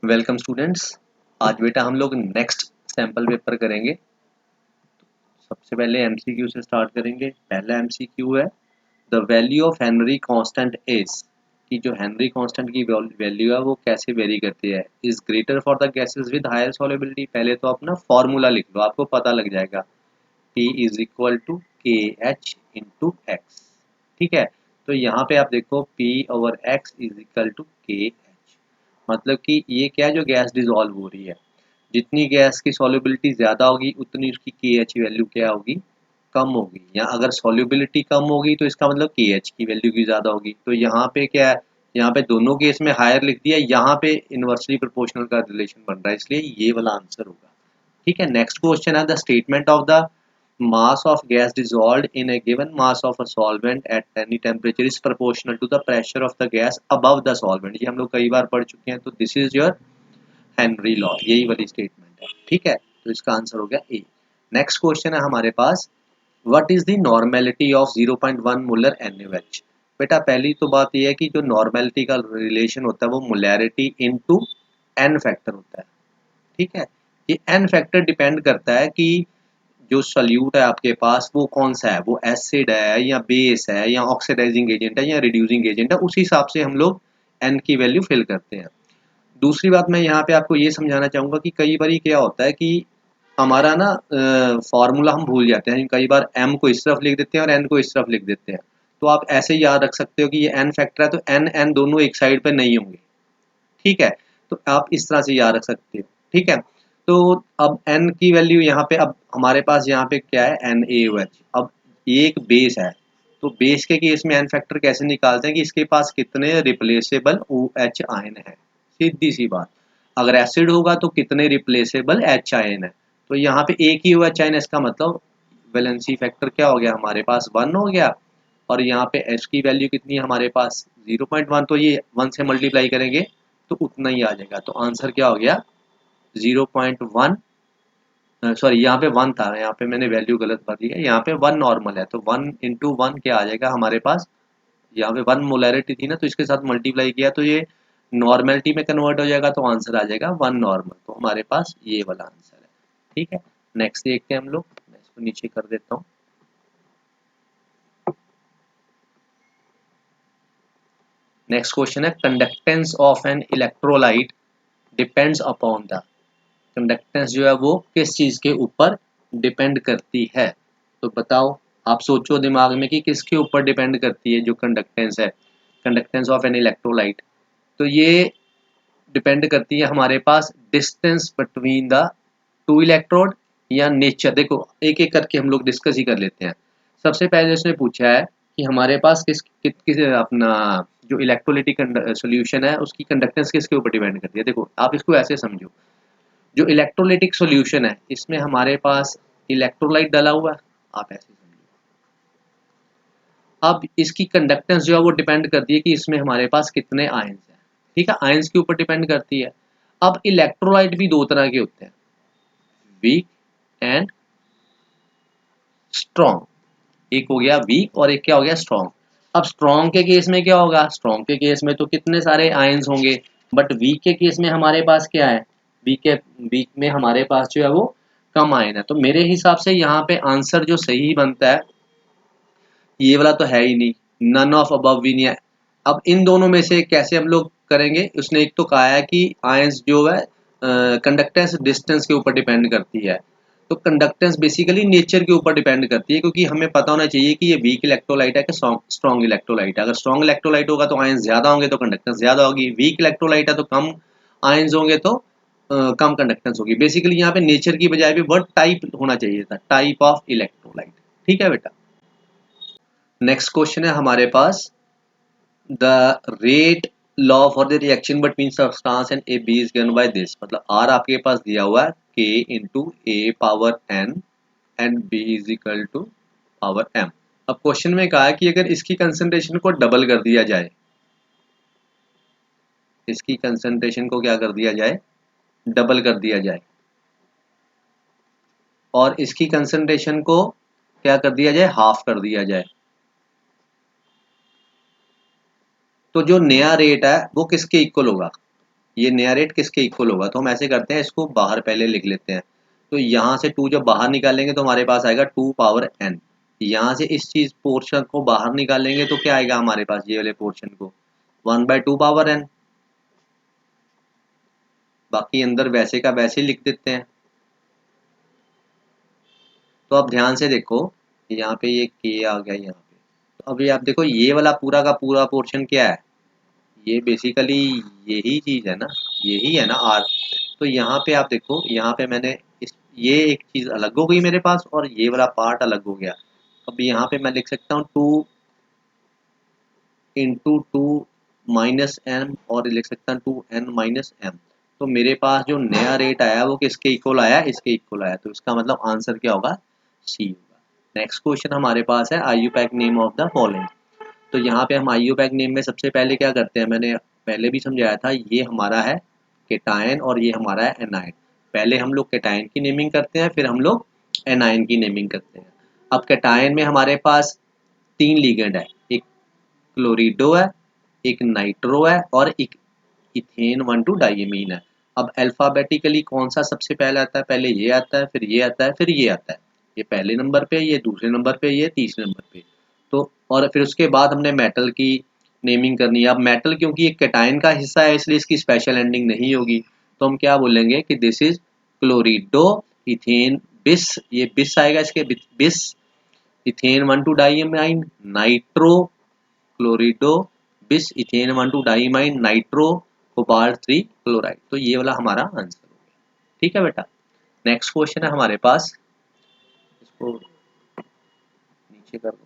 Welcome students. आज बेटा हम लोग नेक्स्ट सैंपल पेपर करेंगे। सबसे पहले एमसीक्यू से स्टार्ट करेंगे। पहला एमसीक्यू है the value of Henry constant is, कि जो हेनरी कांस्टेंट की वैल्यू है वो कैसे वेरी करती है। Is greater for the gases with higher solubility. पहले तो अपना फॉर्मूला लिख लो, आपको पता लग जाएगा। P is equal to K H into X. ठीक है, तो यहाँ पे आप देखो P over X is equal to K H. मतलब कि ये क्या है, जो गैस डिजोल्व हो रही है, जितनी गैस की सॉल्युबिलिटी ज़्यादा होगी उतनी उसकी के एच वैल्यू क्या होगी, कम होगी। या अगर सॉल्युबिलिटी कम होगी तो इसका मतलब के एच की वैल्यू की ज़्यादा होगी। तो यहाँ पे क्या है, यहाँ पे दोनों केस में हायर लिख दिया, यहाँ पे इनवर्सली प्रोपोर्शनल का रिलेशन बन रहा है, इसलिए ये वाला आंसर होगा। ठीक है, नेक्स्ट क्वेश्चन है the statement of the mass of gas dissolved in a given mass of a solvent at any temperature is proportional to the pressure of the gas above the solvent। ये हम लोग कई बार पढ़ चुके हैं। तो this is your Henry law, यही वाली स्टेटमेंट है। ठीक है, तो इसका आंसर हो गया ए। नेक्स्ट क्वेश्चन है हमारे पास what is the normality of 0.1 molar NaOH। बेटा पहली तो बात यह है कि जो नॉर्मेलिटी का रिलेशन होता है वो मोलैरिटी इनटू एन फैक्टर होता है। ठीक है, ये एन फैक्टर डिपेंड करता है कि जो सल्यूट है आपके पास वो कौन सा है, वो एसिड है या बेस है या ऑक्सीडाइजिंग एजेंट है या रिड्यूसिंग एजेंट है, उस हिसाब से हम लोग एन की वैल्यू फिल करते हैं। दूसरी बात मैं यहाँ पे आपको ये समझाना चाहूँगा कि कई बार क्या होता है कि हमारा ना फॉर्मूला हम भूल जाते हैं। कई बार एम को इस तरफ लिख देते हैं और एन को इस तरफ लिख देते हैं। तो आप ऐसे ही याद रख सकते हो कि ये एन फैक्टर है तो एन एन दोनों एक साइड पे नहीं होंगे। ठीक है, तो आप इस तरह से याद रख सकते हो। ठीक है, तो अब n की वैल्यू यहाँ पे, अब हमारे पास यहाँ पे क्या है NaOH। अब ये एक बेस है, तो बेस के केस में n फैक्टर कैसे निकालते हैं कि इसके पास कितने रिप्लेसेबल OH आयन है। सीधी सी बात, अगर एसिड होगा तो कितने रिप्लेसेबल H आयन है। तो यहाँ पे एक ही OH आयन है, इसका मतलब वैलेंसी फैक्टर क्या हो गया हमारे पास 1 हो गया। और यहाँ पे H की वैल्यू कितनी है हमारे पास 0.1, तो ये 1 से मल्टीप्लाई करेंगे तो उतना ही आ जाएगा। तो आंसर क्या हो गया 0.1। सॉरी, यहाँ पे 1 था, यहाँ पे मैंने वैल्यू गलत भर दी है। यहाँ पे 1 नॉर्मल है तो 1 इंटू 1 क्या आ जाएगा हमारे पास। यहाँ पे 1 मोलैरिटी थी ना, तो इसके साथ मल्टीप्लाई किया तो ये नॉर्मेलिटी में कन्वर्ट हो जाएगा, तो आंसर आ जाएगा 1 नॉर्मल। तो हमारे पास ये वाला आंसर है। ठीक है, नेक्स्ट देखते हैं हम लोग। मैं इसको नीचे कर देता हूँ। नेक्स्ट क्वेश्चन है conductance of an electrolyte depends upon the. Conductance जो है वो किस चीज के ऊपर डिपेंड करती है। तो बताओ, आप सोचो दिमाग में कि किसके ऊपर डिपेंड करती है जो कंडक्टेंस है। कंडक्टेंस ऑफ एन इलेक्ट्रोलाइट, तो ये डिपेंड करती है हमारे पास distance between the two electrode या नेचर। देखो एक एक करके हम लोग डिस्कस ही कर लेते हैं। सबसे पहले उसने पूछा है कि हमारे पास किस अपना जो इलेक्ट्रोलिटिक सोल्यूशन है उसकी कंडक्टेंस किसके ऊपर डिपेंड करती है। देखो आप इसको ऐसे समझो, जो इलेक्ट्रोलिटिक सॉल्यूशन है इसमें हमारे पास इलेक्ट्रोलाइट डाला हुआ है, आप ऐसे समझो। अब इसकी कंडक्टेंस जो है वो डिपेंड करती है कि इसमें हमारे पास कितने आयंस हैं। ठीक है, आयंस के ऊपर डिपेंड करती है। अब इलेक्ट्रोलाइट भी दो तरह के होते हैं, वीक एंड स्ट्रॉन्ग। एक हो गया वीक और एक क्या हो गया स्ट्रॉन्ग। अब स्ट्रॉन्ग के केस में क्या होगा, स्ट्रॉन्ग के केस में तो कितने सारे आयंस होंगे, बट वीक के केस में हमारे पास क्या है, वीक में हमारे पास जो है वो कम आयन है। तो मेरे हिसाब से यहाँ पे आंसर जो सही बनता है ये वाला तो है ही नहीं, नन ऑफ अबव भी नहीं है। अब इन दोनों में से कैसे हम लोग करेंगे, उसने एक तो कहा है कि आयंस जो है कंडक्टेंस डिस्टेंस के ऊपर डिपेंड करती है। तो कंडक्टेंस बेसिकली नेचर के ऊपर डिपेंड करती है, क्योंकि हमें पता होना चाहिए कि ये वीक इलेक्ट्रोलाइट है कि स्ट्रॉन्ग इलेक्ट्रोलाइट है। अगर स्ट्रॉन्ग इलेक्ट्रोलाइट होगा तो आयंस ज्यादा होंगे तो कंडक्टेंस ज्यादा होगी, वीक इलेक्ट्रोलाइट है तो कम आयंस होंगे तो कम कंडक्टेंस होगी। बेसिकली यहाँ पे नेचर की बजाय भी वर्ड टाइप होना चाहिए था, टाइप ऑफ इलेक्ट्रोलाइट। ठीक है बेटा, नेक्स्ट क्वेश्चन है हमारे पास the rate law for the reaction between substance and A B is given by this. मतलब आर आपके पास दिया हुआ है के into A power N and B is equal to power M. अब क्वेश्चन में कहा है कि अगर इसकी कंसंट्रेशन को डबल कर दिया जाए, इसकी कंसंट्रेशन को क्या कर दिया जाए, डबल कर दिया जाए, और इसकी कंसंट्रेशन को क्या कर दिया जाए, हाफ कर दिया जाए, तो जो नया रेट है वो किसके इक्वल होगा। ये नया रेट किसके इक्वल होगा, तो हम ऐसे करते हैं, इसको बाहर पहले लिख लेते हैं। तो यहाँ से 2 जब बाहर निकालेंगे तो हमारे पास आएगा 2 पावर n। यहाँ से इस चीज पोर्शन को बाहर निकालेंगे तो क्या आएगा हमारे पास, ये वाले पोर्शन को 1/2 पावर n। बाकी अंदर वैसे का वैसे ही लिख देते हैं। तो अब ध्यान से देखो, यहाँ पे ये k आ गया यहाँ पे। तो अभी आप देखो ये वाला पूरा का पूरा पोर्शन क्या है, ये बेसिकली यही चीज है ना, यही है ना r। तो यहाँ पे आप देखो, यहाँ पे मैंने ये एक चीज अलग हो गई मेरे पास और ये वाला पार्ट अलग हो गया। अब यहाँ पे मैं लिख सकता हूँ 2 इंटू 2 माइनस एम, और लिख सकता हूँ 2n माइनस एम। तो मेरे पास जो नया रेट आया वो किसके इक्वल आया, इसके इक्वल आया। तो इसका मतलब आंसर क्या होगा, सी होगा। नेक्स्ट क्वेश्चन हमारे पास है IUPAC name of the following. तो यहाँ पे हम IUPAC नेम में सबसे पहले क्या करते हैं, मैंने पहले भी समझाया था, ये हमारा है केटायन और ये हमारा है एनायन। पहले हम लोग केटायन की नेमिंग करते हैं, फिर हम लोग एनायन की नेमिंग करते हैं। अब केटायन में हमारे पास 3 लिगेंड है, एक क्लोरिडो है, एक नाइट्रो है और एक इथेन 1,2 डाइमीन है। अब अल्फाबेटिकली कौन सा सबसे पहले आता है, पहले ये आता है, फिर ये आता है, फिर ये आता है। ये पहले नंबर पे, ये दूसरे नंबर पे, ये तीसरे नंबर पे। तो और फिर उसके बाद हमने मेटल की नेमिंग करनी है। अब मेटल क्योंकि एक कैटायन का हिस्सा है इसलिए इसकी स्पेशल एंडिंग नहीं होगी, तो हम क्या बोलेंगे कि दिस इज क्लोरिडो इथेन बिस, ये बिस आएगा इसके, बिस इथेन 1,2 डाइमीन नाइट्रो क्लोरिडो बिस ethane 1,2 diamine nitro cobalt 3 chloride. तो ये वाला हमारा आंसर हो गया। ठीक है बेटा। नेक्स्ट क्वेश्चन है हमारे पास, इसको नीचे कर दूंगा।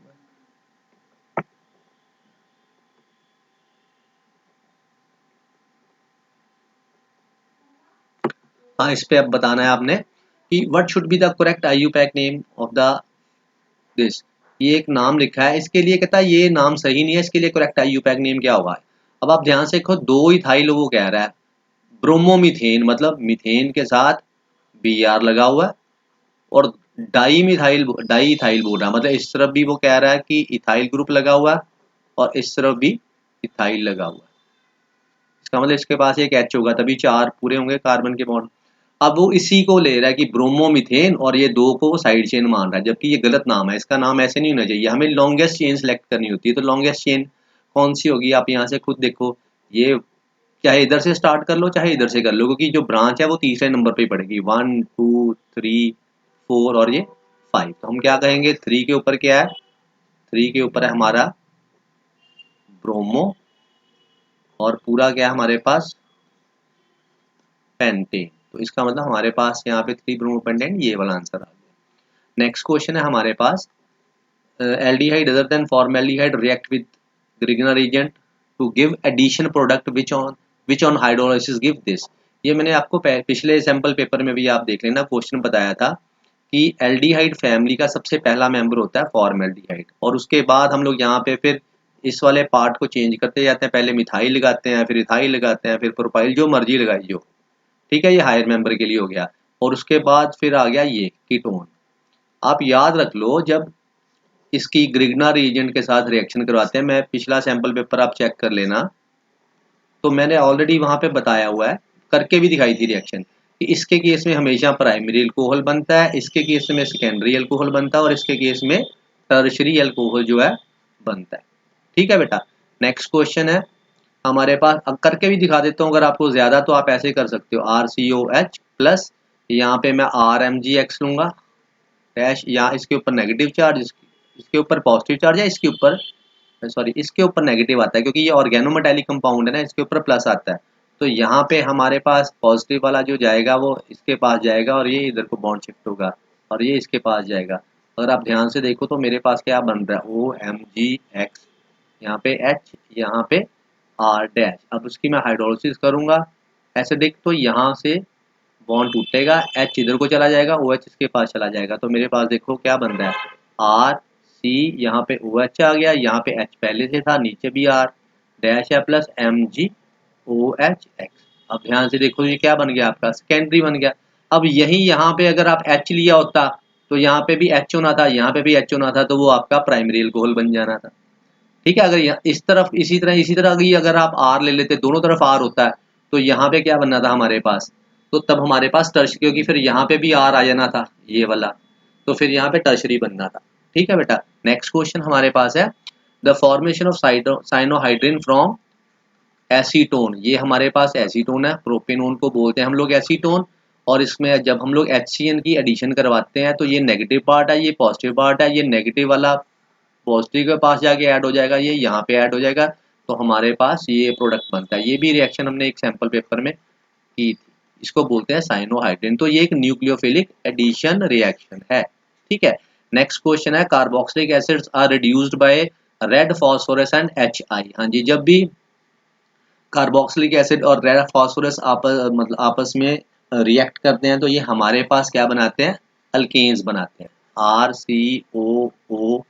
हाँ, इस पे अब बताना है आपने कि what should be the correct IUPAC name of the this. ये एक नाम लिखा है, इसके लिए कहता है ये नाम सही नहीं है, इसके लिए करेक्ट IUPAC नेम क्या होगा। अब आप ध्यान से देखो, 2 इथाइल वो कह रहा है, ब्रोमोमीथेन मतलब मीथेन के साथ Br लगा हुआ है, और डाई इथाइल बोल रहा है, मतलब इस तरफ भी वो कह रहा है कि इथाइल ग्रुप लगा हुआ है और इस तरफ भी इथाइल लगा हुआ है। इसका मतलब इसके पास एक H होगा, तभी 4 पूरे होंगे कार्बन के बॉन्ड। अब वो इसी को ले रहा है कि ब्रोमोमीथेन, और ये 2 को साइड चेन मान रहा है, जबकि ये गलत नाम है, इसका नाम ऐसे नहीं होना चाहिए। हमें लॉन्गेस्ट चेन सेलेक्ट करनी होती है। तो लॉन्गेस्ट चेन कौन सी होगी, आप यहाँ से खुद देखो, ये चाहे इधर से स्टार्ट कर लो चाहे इधर से कर लो, क्योंकि जो ब्रांच है वो तीसरे नंबर पे ही पड़ेगी, 1 2 3 4 और ये 5। तो हम क्या कहेंगे, 3 के ऊपर क्या है, 3 के ऊपर है हमारा ब्रोमो, और पूरा क्या है हमारे पास पेंटेन। तो इसका मतलब हमारे पास यहाँ पे 3 ब्रोमो पेंटेन, ये वाला आंसर आ गया। नेक्स्ट क्वेश्चन है हमारे पास, aldehyde other than formaldehyde react with Grignard agent to give addition product which on hydrolysis give this. ये मैंने आपको पिछले सैंपल पेपर में भी आप देख लेना, क्वेश्चन बताया था कि एल्डिहाइड फैमिली का सबसे पहला मेंबर होता है फॉर्मेल्डिहाइड, और उसके बाद हम लोग यहाँ पे फिर इस वाले पार्ट को चेंज करते जाते हैं, पहले मिथाइल लगाते हैं, फिर इथाइल लगाते हैं, फिर प्रोपाइल, जो मर्जी लगाइए। ठीक है, ये हायर मेंबर के लिए हो गया। और उसके बाद फिर आ गया ये कीटोन। आप याद रख लो, जब इसकी ग्रिग्नर एजेंट के साथ रिएक्शन करवाते हैं, मैं पिछला सैंपल पेपर आप चेक कर लेना, तो मैंने ऑलरेडी वहां पे बताया हुआ है, करके भी दिखाई थी रिएक्शन, कि इसके केस में हमेशा प्राइमरी अल्कोहल बनता है, इसके केस में सेकेंडरी अल्कोहल बनता है, और इसके केस में टर्शरी अल्कोहल जो है बनता है। ठीक है बेटा। नेक्स्ट क्वेश्चन है हमारे पास, अब करके भी दिखा देता हूँ, अगर आपको ज्यादा तो आप ऐसे कर सकते हो, RCOH प्लस, यहाँ पे मैं RMgX लूंगा डैश, यहाँ इसके ऊपर नेगेटिव चार्ज, इसके ऊपर पॉजिटिव चार्ज है, इसके ऊपर सॉरी इसके ऊपर नेगेटिव आता है, क्योंकि ये ऑर्गेनोमेटालिक कंपाउंड है ना, इसके ऊपर प्लस आता है। तो यहाँ पे हमारे पास पॉजिटिव वाला जो जाएगा वो इसके पास जाएगा, और ये इधर को बॉन्ड शिफ्ट होगा, और ये इसके पास जाएगा। अगर आप ध्यान से देखो तो मेरे पास क्या बन रहा है, OMgX, यहाँ पे H, यहाँ पे R डैश। अब उसकी मैं हाइड्रोलिसिस करूंगा एसिडिक, तो यहाँ से बॉन्ड टूटेगा, H इधर को चला जाएगा, OH इसके पास चला जाएगा। तो मेरे पास देखो क्या बन रहा है, RC, यहाँ पे OH आ गया, यहाँ पे H पहले से था, नीचे भी R डैश है, प्लस MgOHX। अब ध्यान से देखो ये क्या बन गया, आपका सेकेंडरी बन गया। अब यही यहाँ पे अगर आप H लिया होता तो यहाँ पे भी H होना था, यहाँ पे भी H होना था, तो वो आपका प्राइमरी अल्कोहल बन जाना था। ठीक है, अगर इस तरफ इसी तरह अगर आप R ले लेते, दोनों तरफ R होता है, तो यहाँ पे क्या बनना था हमारे पास, तो तब हमारे पास टर्श, क्योंकि फिर यहाँ पे भी आर आ जाना था ये वाला, तो फिर यहाँ पे टर्शरी बनना था। ठीक है बेटा। नेक्स्ट क्वेश्चन हमारे पास है the formation of cyanohydrin from acetone. ये हमारे पास एसीटोन है, प्रोपेनोन को बोलते हैं हम लोग एसीटोन। और इसमें जब हम लोग HCN की एडिशन करवाते हैं तो ये नेगेटिव पार्ट है, ये पॉजिटिव पार्ट है, ये नेगेटिव वाला पॉजिटिव के पास जाके ऐड हो जाएगा, ये यहाँ पे ऐड हो जाएगा, तो हमारे पास ये प्रोडक्ट बनता है। ये भी रिएक्शन हमने एक सैंपल पेपर में की थी, इसको बोलते हैं साइनोहाइड्रिन। तो ये एक न्यूक्लियोफिलिक एडिशन रिएक्शन है। ठीक है। नेक्स्ट क्वेश्चन है carboxylic acids are reduced by red phosphorus and HI। हाँ जी, जब भी कार्बोक्सिलिक एसिड और रेड फास्फोरस आपस में रिएक्ट करते हैं तो ये हमारे पास क्या बनाते हैं, अल्केन्स बनाते हैं, RCOOH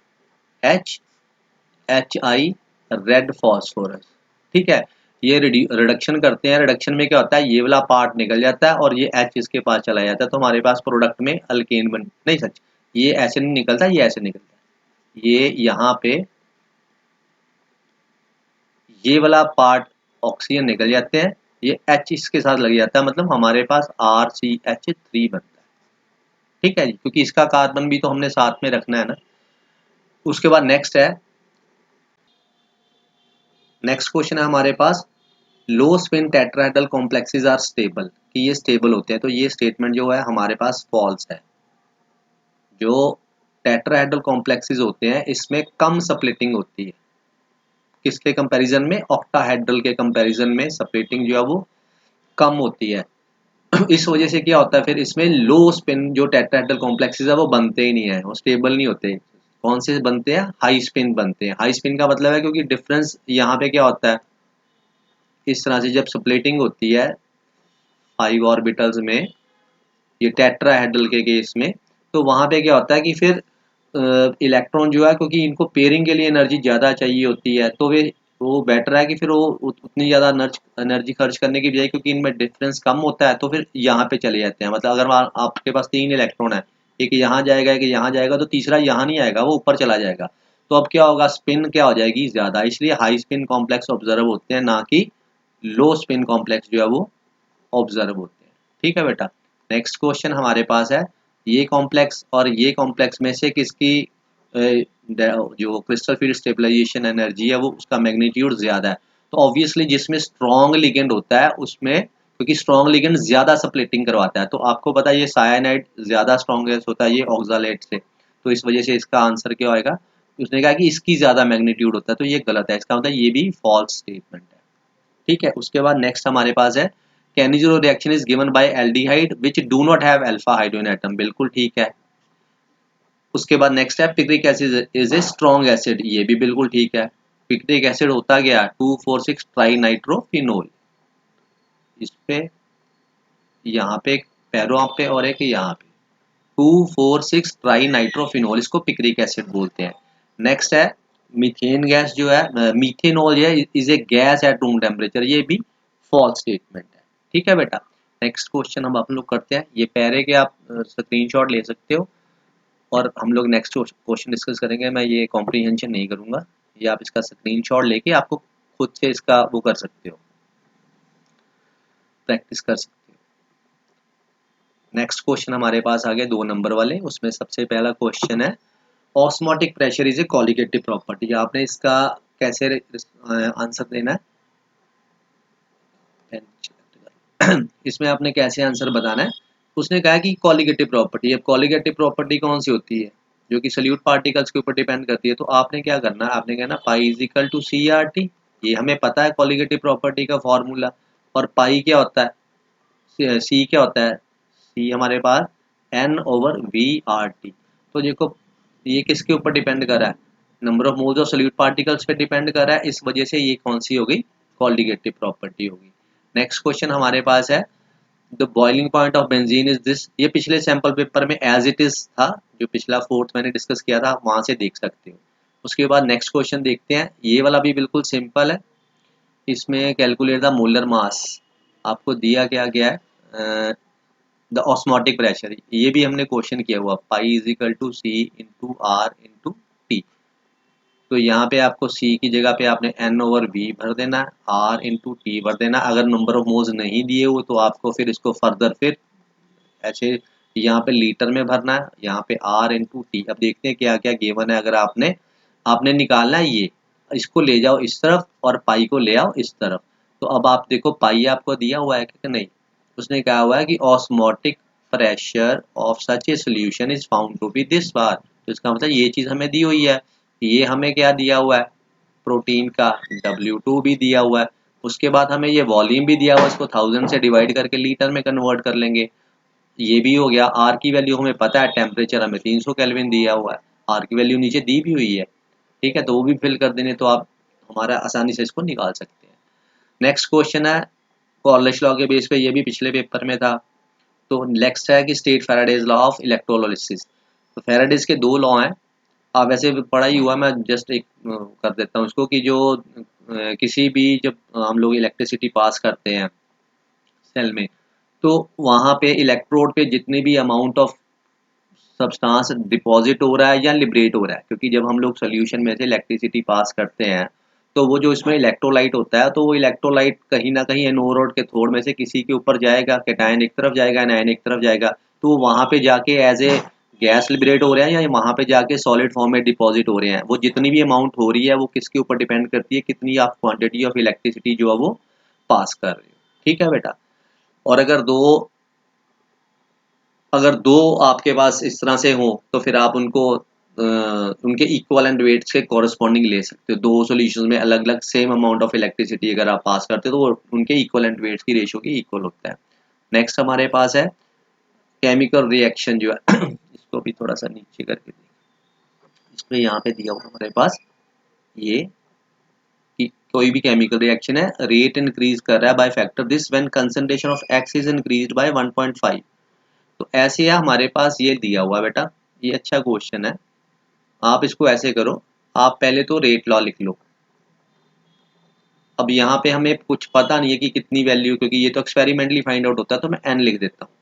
रेड फास्फोरस। ठीक है। ये रिडक्शन करते हैं, रिडक्शन में क्या होता है, ये वाला पार्ट निकल जाता है और ये H इसके पास चला जाता है, तो हमारे पास प्रोडक्ट में अल्केन बन, नहीं सच, ये ऐसे नहीं निकलता, ये ऐसे निकलता है, ये यहाँ पे ये वाला पार्ट ऑक्सीजन निकल जाते हैं, ये H इसके साथ लग जाता है, मतलब हमारे पास RCH3 बनता है। ठीक है जी, क्योंकि इसका कार्बन भी तो हमने साथ में रखना है ना। उसके बाद नेक्स्ट क्वेश्चन है हमारे पास low spin tetrahedral complexes are stable, कि ये स्टेबल होते हैं, तो ये स्टेटमेंट जो है हमारे पास फॉल्स है। जो टेट्राहेड्रल कॉम्प्लेक्सेस होते हैं इसमें कम स्प्लिटिंग होती है, किसके कंपैरिजन में, ऑक्टाहेड्रल के कंपैरिजन में स्प्लिटिंग जो है वो कम होती है। इस वजह से क्या होता है, फिर इसमें लो स्पिन जो टेट्राहेड्रल कॉम्प्लेक्सेस है वो बनते ही नहीं है, वो स्टेबल नहीं होते। कौन से बनते हैं, हाई स्पिन बनते हैं। हाई स्पिन का मतलब है, क्योंकि डिफरेंस यहाँ पे क्या होता है, इस तरह से जब स्प्लिटिंग होती है 5 ऑर्बिटल्स में, ये टेट्राहेड्रल के केस में, तो वहां पे क्या होता है कि फिर इलेक्ट्रॉन जो है, क्योंकि इनको पेयरिंग के लिए एनर्जी ज़्यादा चाहिए होती है, तो वे वो बेटर है कि फिर वो उतनी ज़्यादा एनर्जी खर्च करने की बजाय, क्योंकि इनमें डिफरेंस कम होता है, तो फिर यहाँ पे चले जाते हैं। मतलब अगर आपके पास 3 इलेक्ट्रॉन है, एक यहाँ जाएगा, एक यहाँ जाएगा, तो तीसरा यहाँ नहीं आएगा, वो ऊपर चला जाएगा, तो अब क्या होगा, स्पिन क्या हो जाएगी ज़्यादा, इसलिए हाई स्पिन कॉम्प्लेक्स ऑब्जर्व होते हैं, ना कि लो स्पिन कॉम्प्लेक्स जो है वो ऑब्जर्व होते हैं। ठीक है बेटा। नेक्स्ट क्वेश्चन हमारे पास है ये कॉम्प्लेक्स और ये कॉम्प्लेक्स में से किसकी जो क्रिस्टल फील्ड स्टेबलाइजेशन एनर्जी है वो उसका मैग्नीट्यूड ज्यादा है, तो ऑब्वियसली जिसमें स्ट्रॉन्ग लिगेंड होता है उसमें, क्योंकि स्ट्रॉन्ग लिगेंड ज्यादा स्प्लिटिंग करवाता है, तो आपको पता है ये सायानाइड ज्यादा स्ट्रॉन्गेस्ट होता है ये ऑक्सालेट से, तो इस वजह से इसका आंसर क्या होगा, उसने कहा कि इसकी ज्यादा मैग्नीट्यूड होता है, तो ये गलत है, इसका मतलब ये भी फॉल्स स्टेटमेंट है। ठीक है। उसके बाद नेक्स्ट हमारे पास है Cannizzaro reaction is given bye aldehyde which do not have alpha hydrogen atom, बिल्कुल ठीक है। उसके बाद नेक्स्ट है picric acid is a strong acid, ये भी बिल्कुल ठीक है। पिक्रिक एसिड होता गया 2,4,6 ट्राई नाइट्रोफिनोल, इस पे यहाँ पे एक पैरो पे और एक यहाँ पे 2,4,6 ट्राई नाइट्रोफिनोल, इसको पिक्रिक एसिड बोलते हैं। नेक्स्ट है मीथेन गैस जो है, मीथेनॉल है, is a gas at room temperature, ये भी फॉल्स स्टेटमेंट है। ठीक है बेटा। नेक्स्ट क्वेश्चन हम लोग करते हैं, ये पैरे के आप स्क्रीनशॉट ले सकते हो और हम लोग नेक्स्ट क्वेश्चन डिस्कस करेंगे। मैं ये कॉम्प्रीहेंशन नहीं करूंगा, ये आप इसका स्क्रीनशॉट लेके आपको खुद से इसका वो कर सकते हो, प्रैक्टिस कर सकते हो। नेक्स्ट क्वेश्चन हमारे पास आ गए 2 नंबर वाले, उसमें सबसे पहला क्वेश्चन है osmotic pressure is a colligative property. आपने इसका कैसे आंसर देना है, इसमें आपने कैसे आंसर बताना है। उसने कहा कि कॉलिगेटिव प्रॉपर्टी, अब कॉलिगेटिव प्रॉपर्टी कौन सी होती है, जो कि सल्यूट पार्टिकल्स के ऊपर डिपेंड करती है, तो आपने क्या करना है, आपने कहना pi is equal to CRT, ये हमें पता है कॉलिगेटिव प्रॉपर्टी का फॉर्मूला। और पाई क्या होता है, सी क्या होता है, सी हमारे पास N/VRT। तो देखो ये किसके ऊपर डिपेंड कर रहा है, number of moles of solute particles पे डिपेंड कर रहा है, इस वजह से ये कौन सी होगी, कॉलिगेटिव प्रॉपर्टी होगी। नेक्स्ट क्वेश्चन हमारे पास है the boiling point of benzene is this, ये पिछले सैंपल पेपर में एज इट इज था, जो पिछला 4th मैंने डिस्कस किया था वहां से देख सकते हो। उसके बाद नेक्स्ट क्वेश्चन देखते हैं, ये वाला भी बिल्कुल सिंपल है, इसमें कैलकुलेट द मोलर मास, आपको दिया क्या गया है द ऑस्मोटिक प्रेशर, ये भी हमने क्वेश्चन किया हुआ pi is equal to C into R into T। तो यहाँ पे आपको C की जगह पे आपने N/V भर देना, R इंटू टी भर देना। अगर नंबर ऑफ मोल्स नहीं दिए हुए तो आपको फिर इसको फर्दर फिर ऐसे यहाँ पे लीटर में भरना है, यहाँ पे R इंटू टी। अब देखते हैं क्या क्या गिवन है। अगर आपने आपने निकालना है ये, इसको ले जाओ इस तरफ और पाई को ले आओ इस तरफ। तो अब आप देखो पाई आपको दिया हुआ है कि नहीं, उसने कहा हुआ है कि osmotic pressure of such a solution is found to be this bar. तो इसका मतलब ये चीज़ हमें दी हुई है। ये हमें क्या दिया हुआ है, प्रोटीन का W2 भी दिया हुआ है। उसके बाद हमें ये वॉल्यूम भी दिया हुआ है, इसको 1000 से डिवाइड करके लीटर में कन्वर्ट कर लेंगे। ये भी हो गया। आर की वैल्यू हमें पता है, टेम्परेचर हमें 300 केल्विन दिया हुआ है, आर की वैल्यू नीचे दी भी हुई है। ठीक है, तो वो भी फिल कर देने तो आप हमारा आसानी से इसको निकाल सकते हैं। नेक्स्ट क्वेश्चन है कॉर्लिश लॉ के बेस पे, ये भी पिछले पेपर में था। तो नेक्स्ट है कि state Faraday's law of electrolysis. तो फैराडेज के दो लॉ हैं। अब वैसे पढ़ा ही हुआ, मैं जस्ट एक कर देता हूँ इसको कि जो किसी भी जब हम लोग इलेक्ट्रिसिटी पास करते हैं सेल में, तो वहाँ पे इलेक्ट्रोड पे जितनी भी अमाउंट ऑफ सब्सटेंस डिपॉजिट हो रहा है या लिबरेट हो रहा है, क्योंकि जब हम लोग सोल्यूशन में से इलेक्ट्रिसिटी पास करते हैं तो वो जो इसमें इलेक्ट्रोलाइट होता है, तो वो इलेक्ट्रोलाइट कहीं ना कहीं एनोड के थोड़ में से किसी के ऊपर जाएगा, कैटायन एक तरफ जाएगा, एनायन एक तरफ जाएगा। तो वहाँ पे जाके एज ए गैस लिबरेट हो रहे हैं या वहाँ पे जाके सॉलिड फॉर्म में डिपॉजिट हो रहे हैं। वो जितनी भी अमाउंट हो रही है वो किसके ऊपर डिपेंड करती है, कितनी आप क्वांटिटी ऑफ इलेक्ट्रिसिटी जो है वो पास कर रहे हो। ठीक है बेटा। और अगर दो आपके पास इस तरह से हो तो फिर आप उनको उनके इक्वलेंट वेट्स के कॉरस्पॉन्डिंग ले सकते हो। दो सॉल्यूशंस में अलग अलग सेम अमाउंट ऑफ इलेक्ट्रिसिटी अगर आप पास करते हो तो वो उनके इक्वलेंट वेट्स की रेशियो के इक्वल होता है। नेक्स्ट हमारे पास है केमिकल रिएक्शन जो है इसको भी थोड़ा सा नीचे करके इसमें यहाँ पे दिया हुआ हमारे पास ये कि कोई भी केमिकल रिएक्शन है, रेट इंक्रीज कर रहा है by factor this when concentration of x is increased by 1.5। तो ऐसे है हमारे पास ये दिया हुआ बेटा, ये अच्छा क्वेश्चन है। आप इसको ऐसे करो, आप पहले तो रेट लॉ लिख लो। अब यहाँ पे हमें कुछ पता नहीं है कि कितनी वैल्यू, क्योंकि ये तो एक्सपेरिमेंटली फाइंड आउट होता है, तो मैं n लिख देता हूँ।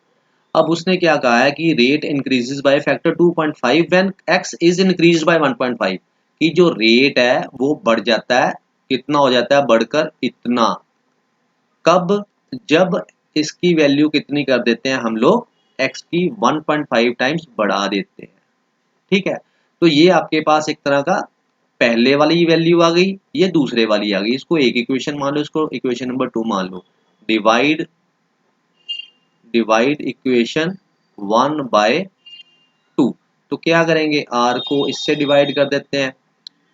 अब उसने क्या कहा है कि rate increases by factor 2.5 when x is increased by 1.5, कि जो रेट है वो बढ़ जाता है, कितना हो जाता है, बढ़कर इतना। कब? जब इसकी वैल्यू कितनी कर देते हैं हम लोग, x की 1.5 टाइम्स बढ़ा देते हैं। ठीक है, तो ये आपके पास एक तरह का पहले वाली वैल्यू आ गई, ये दूसरे वाली आ गई। इसको एक इक्वेशन मान लो, इसको इक्वेशन नंबर 2 मान लो। Divide divide equation 1/2। तो क्या करेंगे, r को इससे डिवाइड कर देते हैं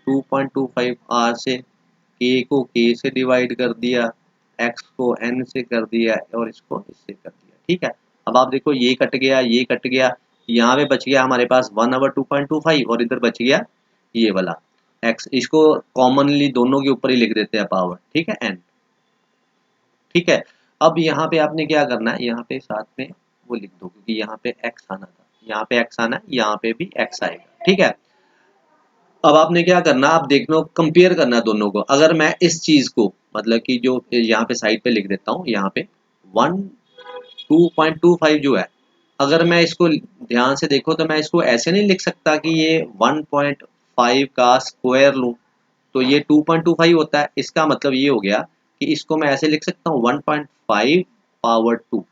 2.25 r से, k को k से डिवाइड कर दिया, x को n से कर दिया और इसको इससे कर दिया। ठीक है, अब आप देखो ये कट गया, ये कट गया, यहाँ पे बच गया हमारे पास 1/2.25 और इधर बच गया ये वाला x। इसको कॉमनली दोनों के ऊपर ही लिख देते हैं पावर। ठीक है, n। ठीक है, अब यहाँ पे आपने क्या करना है, यहाँ पे साथ में वो लिख दो, क्योंकि यहाँ पे x आना था, यहाँ पे x आना है, यहाँ पे भी x आएगा। ठीक है, अब आपने क्या करना, आप देख लो, कंपेयर करना दोनों को। अगर मैं इस चीज को मतलब कि जो यहाँ पे साइड पे लिख देता हूँ, यहाँ पे 2.25 जो है, अगर मैं इसको ध्यान से देखो तो मैं इसको ऐसे नहीं लिख सकता कि ये 1.5 का स्क्वायर लूं तो ये 2.25 होता है। इसका मतलब ये हो गया कि इसको मैं ऐसे लिख सकता हूँ 1.5 पावर 2।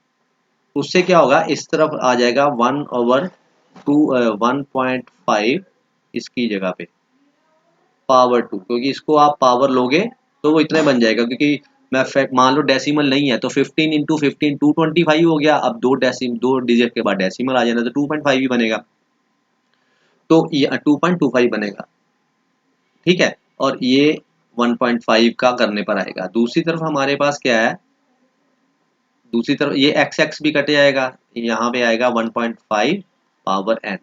उससे क्या होगा, इस तरफ आ जाएगा 1/2 1.5 इसकी जगह पे पावर 2, क्योंकि इसको आप पावर लोगे तो वो इतने बन जाएगा। क्योंकि मैं मान लो डेसिमल नहीं है तो 15 इंटू 15 225 हो गया। अब दो डिजिट के बाद डेसिमल आ जाना तो 2.5 ही बनेगा, तो ये 2.25 बनेगा। ठीक है, और ये 1.5 का करने पर आएगा। दूसरी तरफ हमारे पास क्या है, दूसरी तरफ ये एक्स एक्स भी कट जाएगा, यहाँ पे आएगा 1.5 पावर n।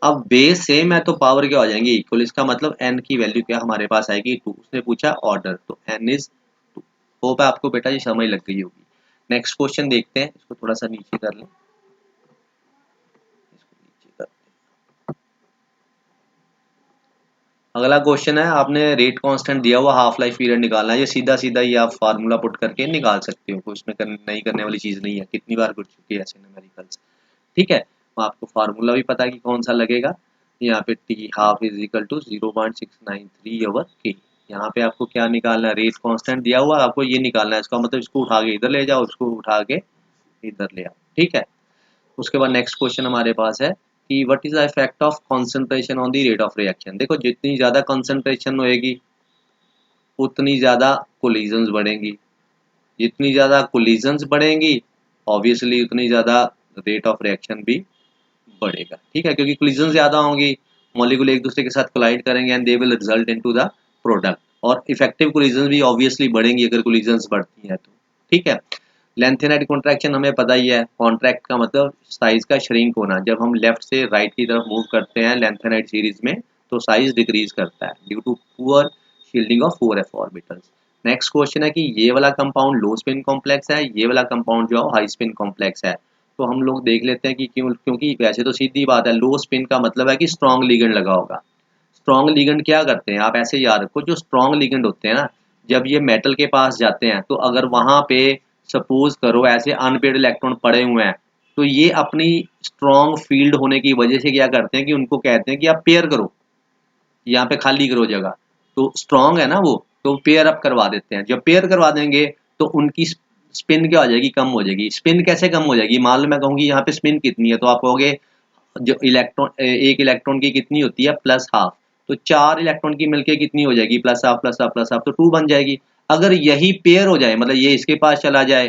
अब बेस सेम है तो पावर क्या हो जाएंगे, इक्वल। इसका मतलब n की वैल्यू क्या हमारे पास आएगी 2। उसने पूछा ऑर्डर, तो n इज 2। होप है आपको बेटा ये समझ लग गई होगी। नेक्स्ट क्वेश्चन देखते हैं, इसको थोड़ा सा नीचे कर लें, इसको नीचे कर लें। अगला क्वेश्चन है, आपने रेट कांस्टेंट दिया हुआ, हाफ लाइफ पीरियड निकालना है। ये सीधा सीधा ही आप फार्मूला पुट करके निकाल सकते हो, कोई इसमें नहीं करने वाली चीज नहीं है, कितनी बार कर चुकी है ऐसे न्यूमेरिकल्स। ठीक है, तो आपको फार्मूला भी पता है कि कौन सा लगेगा। यहाँ पे T half is equal to 0.693 over K. यहाँ पे आपको क्या निकालना है, रेट कांस्टेंट दिया हुआ, आपको ये निकालना है, इसका मतलब इसको उठा के इधर ले जाओ, इसको उठा के इधर ले आओ, ठीक है। उसके बाद नेक्स्ट क्वेश्चन हमारे पास है कि what is the effect of concentration on the rate of reaction. देखो जितनी ज़्यादा कंसंट्रेशन होएगी उतनी ज़्यादा कोलिजन्स बढ़ेंगी, जितनी ज़्यादा कोलिजन्स बढ़ेंगी ऑब्वियसली उतनी ज़्यादा रेट ऑफ रिएक्शन भी बढ़ेगा, ठीक है, क्योंकि कोलिजन ज़्यादा होंगी, मॉलिक्यूल एक दूसरे के साथ कोलाइड करेंगे and they will result into the product, और इफेक्टिव कोलिजन भी ऑब्वियसली बढ़ेंगी अगर कोलिजन्स बढ़ती हैं तो, ठीक है। लेंथेनाइट कॉन्ट्रैक्शन हमें पता ही है, कॉन्ट्रैक्ट का मतलब साइज का श्रिंक होना, जब हम लेफ्ट से राइट की तरफ मूव करते हैं लेंथेनाइट सीरीज में तो साइज डिक्रीज करता है due to poor shielding of 4f orbitals. Next question है कि ये वाला कंपाउंड लो स्पिन कॉम्प्लेक्स है, ये वाला कंपाउंड जो हाई स्पिन कॉम्प्लेक्स है, तो हम लोग देख लेते हैं कि क्यों, क्योंकि वैसे तो सीधी बात है लो स्पिन का मतलब है कि स्ट्रॉन्ग लिगेंड लगा होगा। स्ट्रॉन्ग लिगेंड क्या करते हैं, आप ऐसे याद रखो, जो स्ट्रॉन्ग लिगेंड होते हैं ना, जब ये मेटल के पास जाते हैं तो अगर वहां पे सपोज करो ऐसे अनपेड इलेक्ट्रॉन पड़े हुए हैं, तो ये अपनी स्ट्रॉन्ग फील्ड होने की वजह से क्या करते हैं कि उनको कहते हैं कि आप पेयर करो, यहाँ पे खाली करो जगह, तो स्ट्रॉन्ग है ना वो, तो पेयर अप करवा देते हैं। जब पेयर करवा देंगे तो उनकी स्पिन क्या हो जाएगी, कम हो जाएगी। स्पिन कैसे कम हो जाएगी, मान लो मैं कहूँगी यहाँ पे स्पिन कितनी है, तो आप कहोगे जो इलेक्ट्रॉन एक इलेक्ट्रॉन की कितनी होती है, प्लस हाफ, तो 4 इलेक्ट्रॉन की मिलके कितनी हो जाएगी, plus half plus half plus half, तो 2 बन जाएगी। अगर यही पेयर हो जाए, मतलब ये इसके पास चला जाए,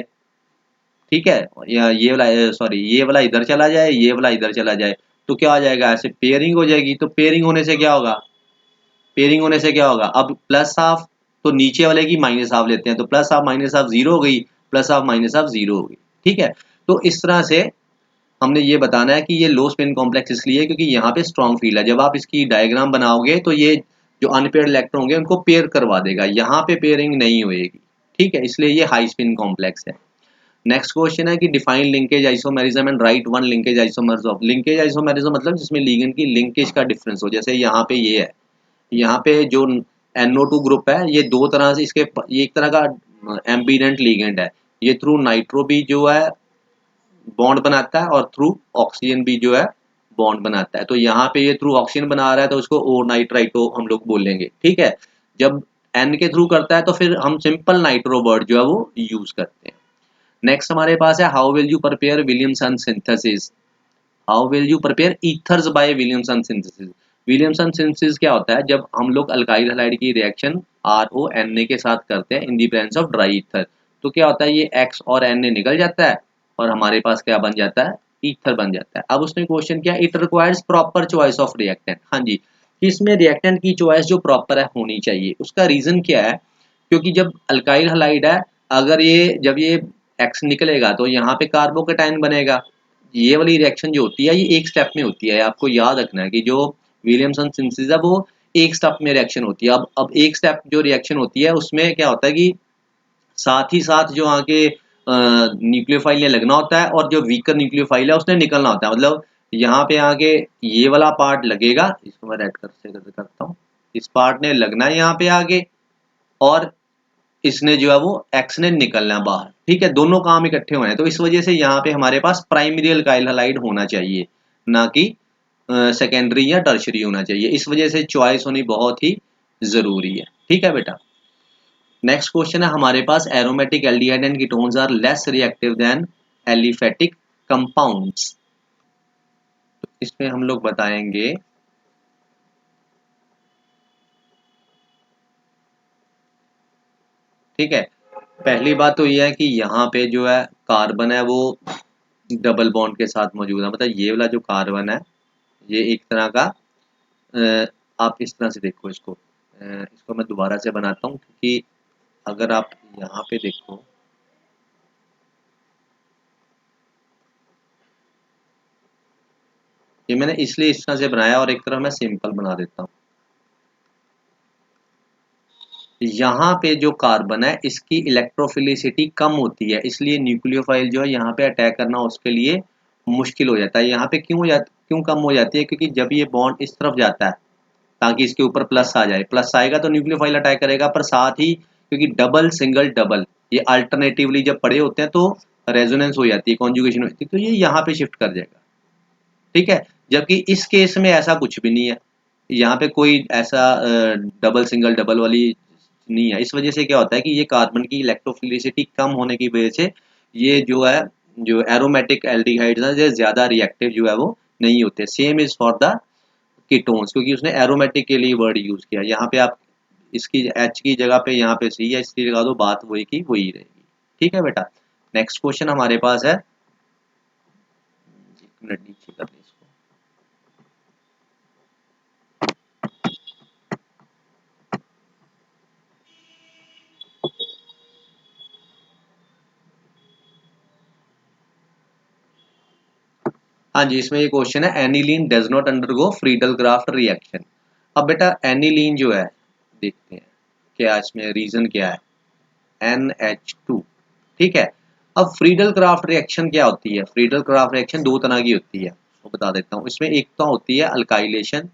ठीक है, या ये वाला सॉरी ये वाला इधर चला जाए, ये वाला इधर चला जाए, तो क्या हो जाएगा, ऐसे पेयरिंग हो जाएगी। तो पेयरिंग होने से क्या होगा, पेयरिंग होने से क्या होगा, अब प्लस हाफ तो नीचे वाले की माइनस हाफ लेते हैं, तो plus half minus half zero हो गई, plus half minus half zero हो गई, ठीक है। तो इस तरह से हमने ये बताना है कि ये लो स्पिन कॉम्प्लेक्स इसलिए क्योंकि यहाँ पे स्ट्रॉन्ग फील्ड है। जब आप इसकी डायग्राम बनाओगे तो ये जो अनपेयर्ड इलेक्ट्रॉन होंगे उनको पेयर करवा देगा, यहाँ पे पेयरिंग नहीं होएगी, ठीक है, इसलिए ये हाई स्पिन कॉम्प्लेक्स है। नेक्स्ट क्वेश्चन है कि define linkage isomerism and right one linkage isomers of. Linkage isomerism मतलब जिसमें लिगेंड की लिंकेज का डिफरेंस हो, जैसे यहाँ पे ये है, यहाँ पे जो NO2 ग्रुप है ये दो तरह से इसके, ये एक तरह का एम्बिडेंट लिगेंड है, ये थ्रू नाइट्रो भी जो है बॉन्ड बनाता है और थ्रू ऑक्सीजन भी जो है बॉन्ड बनाता है। तो यहाँ पे ये थ्रू ऑक्सीजन बना रहा है तो उसको ओ नाइट्राइटो हम लोग बोलेंगे, ठीक है। जब N के थ्रू करता है तो फिर हम सिंपल नाइट्रो वर्ड जो है वो यूज करते हैं। नेक्स्ट हमारे पास है how will you prepare Williamson synthesis. How will you prepare ethers bye Williamson synthesis. Williamson synthesis क्या होता है, जब हम लोग अल्काइल हैलाइड की रिएक्शन RONA के साथ करते हैं in the presence of dry ether, तो क्या होता है ये X और Na निकल जाता है और हमारे पास क्या बन जाता है, ईथर बन जाता है। अब उसने क्वेश्चन किया it requires proper choice of reactant. हाँ जी, इसमें रिएक्टेंट की चॉइस जो प्रॉपर है होनी चाहिए। उसका रीजन क्या है, क्योंकि जब अल्काइल हैलाइड है, अगर ये जब ये X निकलेगा तो यहाँ पे कार्बोकेटाइन बनेगा। ये वाली रिएक्शन जो होती है ये एक स्टेप में होती है, आपको याद रखना है कि जो विलियमसन सिंथेसिस है वो एक स्टेप में रिएक्शन होती है। अब एक स्टेप जो रिएक्शन होती है उसमें क्या होता है कि साथ ही साथ जो आगे न्यूक्लियोफाइल ने लगना होता है और जो वीकर न्यूक्लियोफाइल है उसने निकलना होता है। मतलब यहाँ पे आगे ये वाला पार्ट लगेगा, इसको मैं रेड करता हूँ, इस पार्ट ने लगना है यहाँ पे आगे, और इसने जो है वो एक्स ने निकलना है बाहर, ठीक है, दोनों काम इकट्ठे होने हैं। तो इस वजह से यहाँ पे हमारे पास प्राइमरी अल्काइल हैलाइड होना चाहिए, ना कि सेकेंडरी या टर्शरी होना चाहिए। इस वजह से चॉइस होनी बहुत ही जरूरी है, ठीक है बेटा। नेक्स्ट क्वेश्चन है हमारे पास aromatic aldehyde and ketones are less reactive than aliphatic compounds. तो इसमें हम लोग बताएंगे, ठीक है, पहली बात तो यह है कि यहाँ पे जो है कार्बन है वो डबल बॉन्ड के साथ मौजूद है, मतलब ये वाला जो कार्बन है ये एक तरह का आप इस तरह से देखो इसको, इसको मैं दोबारा से बनाता हूँ क्योंकि अगर आप यहाँ पे देखो, ये मैंने इसलिए इस तरह से बनाया और एक तरह मैं सिंपल बना देता हूँ। यहाँ पे जो कार्बन है इसकी इलेक्ट्रोफिलिसिटी कम होती है, इसलिए न्यूक्लियोफाइल जो है यहाँ पे अटैक करना उसके लिए मुश्किल हो जाता है। यहाँ पे क्यों कम हो जाती है, क्योंकि जब ये बॉन्ड इस तरफ जाता है ताकि इसके ऊपर प्लस आ जाए, प्लस आएगा तो न्यूक्लियोफाइल अटैक करेगा, पर साथ ही क्योंकि डबल सिंगल डबल ये अल्टरनेटिवली जब पड़े होते हैं तो रेजोनेंस हो जाती है, कॉन्जुगेशन हो जाती है, तो ये यहाँ पे शिफ्ट कर जाएगा, ठीक है। जबकि इस केस में ऐसा कुछ भी नहीं है, यहाँ पे कोई ऐसा डबल सिंगल डबल वाली नहीं है। इस वजह से क्या होता है कि ये कार्बन की इलेक्ट्रोफिलिसिटी कम होने की वजह से ये जो है, जो एरोमेटिक एल्डिहाइड्स हैं, ये ज़्यादा रिएक्टिव जो है वो नहीं होते। Same is for the ketones, क्योंकि उसने एरोमेटिक के लिए वर्ड यूज़ किया। यहाँ पे आप इसकी एच की जगह पे यहाँ पे सी या सी लगा दो, बात वही की वही रहेगी। ठीक है बेटा। नेक्स्ट क्वेश्चन हमारे पास है, 1 मिनट नीचे कर लें इसको। हाँ जी, इसमें ये क्वेश्चन है, aniline does not undergo Friedel craft reaction. अब बेटा एनिलीन जो है, देखते हैं क्या इसमें रीजन क्या है, NH2। ठीक है। अब फ्रीडल क्राफ्ट रिएक्शन क्या होती है? फ्रीडल क्राफ्ट रिएक्शन दो तरह की होती है, वो बता देता हूँ। इसमें एक तो होती है alkylation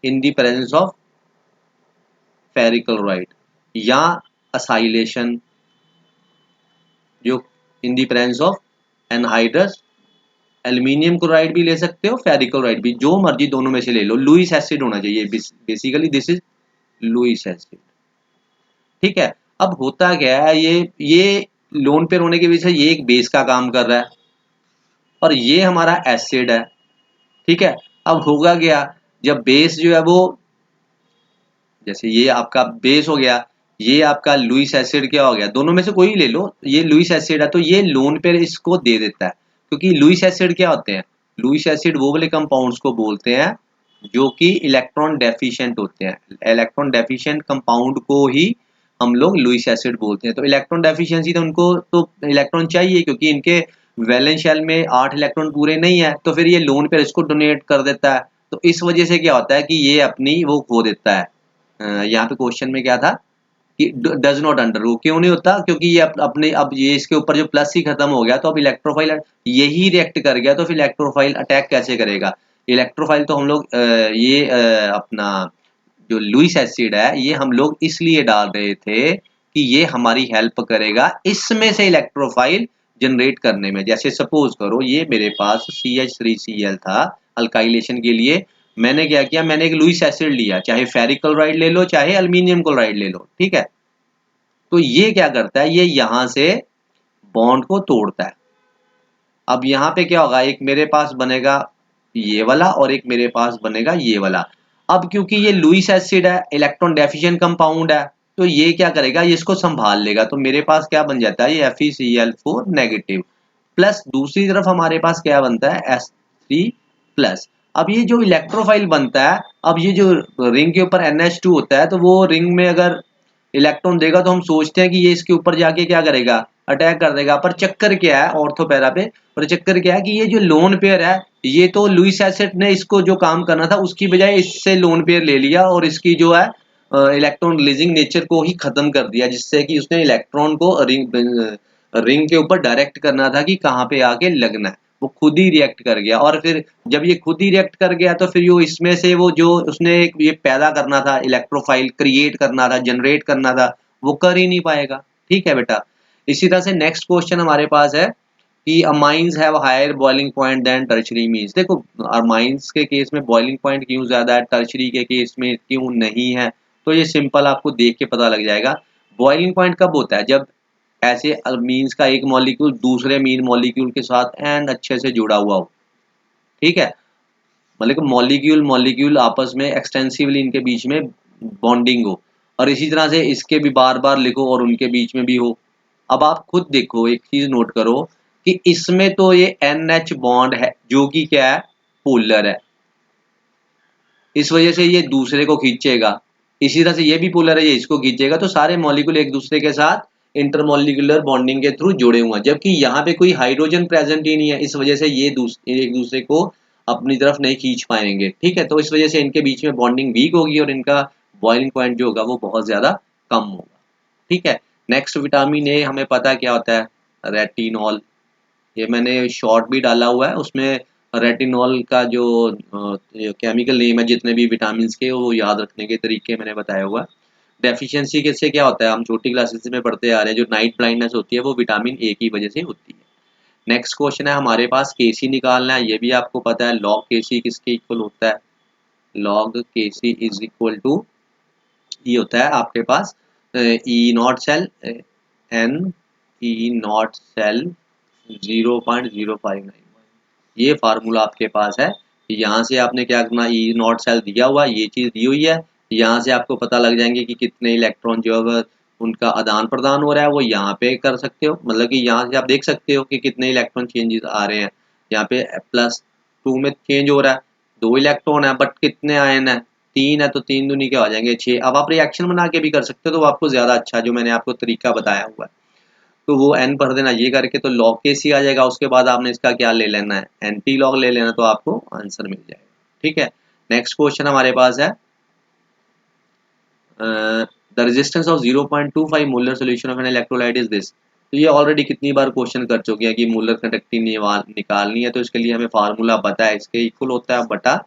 in the presence of ferric chloride, या असाइलेशन जो in the presence of anhydrous aluminium chloride भी ले सकते हो, फेरिक क्लोराइड भी, जो मर्जी दोनों में से ले लो। लुईस एसिड होना चाहिए, basically this is Lewis acid. ठीक है। अब होता क्या है, ये लोन पेयर होने की वजह से ये एक बेस का काम कर रहा है और ये हमारा एसिड है। ठीक है। अब होगा क्या, जब बेस जो है वो, जैसे ये आपका बेस हो गया, ये आपका लुईस एसिड क्या हो गया, दोनों में से कोई ले लो, ये लुईस एसिड है तो ये लोन पेयर इसको दे देता है। क्योंकि लुईस एसिड क्या होते हैं, लुईस एसिड वो वाले कंपाउंड्स को बोलते हैं जो कि इलेक्ट्रॉन डेफिशिएंट होते हैं। इलेक्ट्रॉन डेफिशिएंट कंपाउंड को ही हम लोग लुईस एसिड बोलते हैं। तो इलेक्ट्रॉन डेफिशिएंसी, तो उनको तो इलेक्ट्रॉन चाहिए, क्योंकि इनके वैलेंस शेल में 8 इलेक्ट्रॉन पूरे नहीं है, तो फिर ये लोन पेयर इसको डोनेट कर देता है। तो इस वजह से क्या होता है कि ये अपनी वो खो देता है। यहाँ पे क्वेश्चन में क्या था कि डज नॉट अंडर, वो क्यों नहीं होता, क्योंकि ये अपने, अब ये इसके ऊपर जो प्लस ही खत्म हो गया, तो अब इलेक्ट्रोफाइल यही रिएक्ट कर गया, तो फिर इलेक्ट्रोफाइल अटैक कैसे करेगा? इलेक्ट्रोफाइल तो हम लोग अपना जो लुईस एसिड है ये हम लोग इसलिए डाल रहे थे कि ये हमारी हेल्प करेगा इसमें से इलेक्ट्रोफाइल जनरेट करने में। जैसे सपोज करो ये मेरे पास CH3Cl था, अल्काइलेशन के लिए मैंने क्या किया, मैंने एक लुईस एसिड लिया, चाहे फेरिक क्लोराइड ले लो चाहे एल्यूमिनियम क्लोराइड ले लो। ठीक है। तो ये क्या करता है, ये यहां से बॉन्ड को तोड़ता है। अब यहाँ पे क्या होगा, एक मेरे पास बनेगा ये वाला और एक मेरे पास बनेगा ये वाला। अब क्योंकि ये लुईस एसिड है, इलेक्ट्रॉन डेफिशिएंट कंपाउंड है, तो ये क्या करेगा, ये इसको संभाल लेगा। तो मेरे पास क्या बन जाता है, ये FeCl4 नेगेटिव, प्लस दूसरी तरफ हमारे पास क्या बनता है, S3 प्लस। अब ये जो इलेक्ट्रोफाइल बनता है, अब ये जो रिंग के ऊपर NH2 होता है, तो वो रिंग में अगर इलेक्ट्रॉन देगा तो हम सोचते हैं कि ये इसके ऊपर जाके क्या करेगा, अटैक कर देगा। पर चक्कर क्या है ऑर्थो पैरा पे, पर चक्कर क्या है कि ये जो लोन पेयर है, ये तो लुईस एसिड ने इसको जो काम करना था उसकी बजाय इससे लोन पेयर ले लिया और इसकी जो है इलेक्ट्रॉन रिलीजिंग नेचर को ही खत्म कर दिया, जिससे कि उसने इलेक्ट्रॉन को रिंग के ऊपर डायरेक्ट करना था कि कहाँ पे आके लगना है, वो खुद ही रिएक्ट कर गया। और फिर जब ये खुद ही रिएक्ट कर गया तो फिर वो इसमें से वो जो उसने ये पैदा करना था, इलेक्ट्रोफाइल क्रिएट करना था, जनरेट करना था, वो कर ही नहीं पाएगा। ठीक है बेटा। इसी तरह से नेक्स्ट क्वेश्चन हमारे पास है कि amines have higher boiling point than tertiary means. देखो अमाइंस के केस में बॉइलिंग पॉइंट क्यों ज्यादा है, टर्शरी के केस में क्यों नहीं है, तो ये सिंपल आपको देख के पता लग जाएगा। बॉइलिंग पॉइंट कब होता है, जब ऐसे मीन्स का एक मॉलिक्यूल दूसरे मीन मॉलिक्यूल के साथ एंड अच्छे से जुड़ा हुआ हो। ठीक है। मतलब मॉलिक्यूल मॉलिक्यूल आपस में एक्सटेंसिवली इनके बीच में बॉन्डिंग हो, और इसी तरह से इसके भी बार बार लिखो और उनके बीच में भी हो। अब आप खुद देखो, एक चीज नोट करो कि इसमें तो ये NH बॉन्ड है जो कि क्या है, पोलर है, इस वजह से ये दूसरे को खींचेगा। इसी तरह से ये भी पोलर है, ये इसको खींचेगा। तो सारे मॉलिक्यूल एक दूसरे के साथ इंटरमॉलिक्यूलर बॉन्डिंग के थ्रू जुड़े हुए हैं, जबकि यहाँ पे कोई हाइड्रोजन प्रेजेंट ही नहीं है, इस वजह से ये एक दूसरे को अपनी तरफ नहीं खींच पाएंगे। ठीक है। तो इस वजह से इनके बीच में बॉन्डिंग वीक होगी और इनका बॉइलिंग पॉइंट जो होगा वो बहुत ज्यादा कम होगा। ठीक है। नेक्स्ट विटामिन ए हमें पता है क्या होता है, रेटिनॉल। ये मैंने शॉर्ट भी डाला हुआ है, उसमें रेटिनॉल का जो केमिकल नेम है, जितने भी विटामिन के वो याद रखने के तरीके मैंने बताया हुआ है। डेफिशिएंसी से क्या होता है, हम छोटी क्लासेस में पढ़ते आ रहे हैं, जो नाइट ब्लाइंडनेस होती है वो विटामिन ए की वजह से होती है। नेक्स्ट क्वेश्चन है हमारे पास केसी निकालना है। ये भी आपको पता है लॉग केसी किसके इक्वल होता है, log KC is equal to, ये होता है आपके पास E naught cell N E naught cell 0.0591। ये फार्मूला आपके पास है। यहाँ से आपने क्या करना, ई नॉट सेल दिया हुआ, ये चीज़ दी हुई है, यहाँ से आपको पता लग जाएंगे कि कितने इलेक्ट्रॉन जो है उनका आदान प्रदान हो रहा है, वो यहाँ पे कर सकते हो। मतलब कि यहाँ से आप देख सकते हो कि कितने इलेक्ट्रॉन चेंजेस आ रहे हैं। यहाँ पे +2 में चेंज हो रहा है, 2 इलेक्ट्रॉन है, बट कितने आयन है, 3 है, तो 3 दूनी क्या हो जाएंगे 6। अब आप रिएक्शन बना के भी कर सकते हो, तो आपको ज़्यादा अच्छा जो मैंने आपको तरीका बताया हुआ है, तो वो n भर देना ये करके, तो log के सी आ जाएगा। उसके बाद आपने इसका क्या ले लेना है, एंटी लॉग ले लेना, तो आपको आंसर मिल जाएगा। ठीक है, नेक्स्ट क्वेश्चन हमारे पास है the resistance of 0.25 molar solution of an electrolyte is this. तो ये ऑलरेडी कितनी बार क्वेश्चन कर चुके हैं कि मोलर कंडक्टिविटी निकालनी है, तो इसके लिए हमें फार्मूला पता है, इसके इक्वल होता है बटा,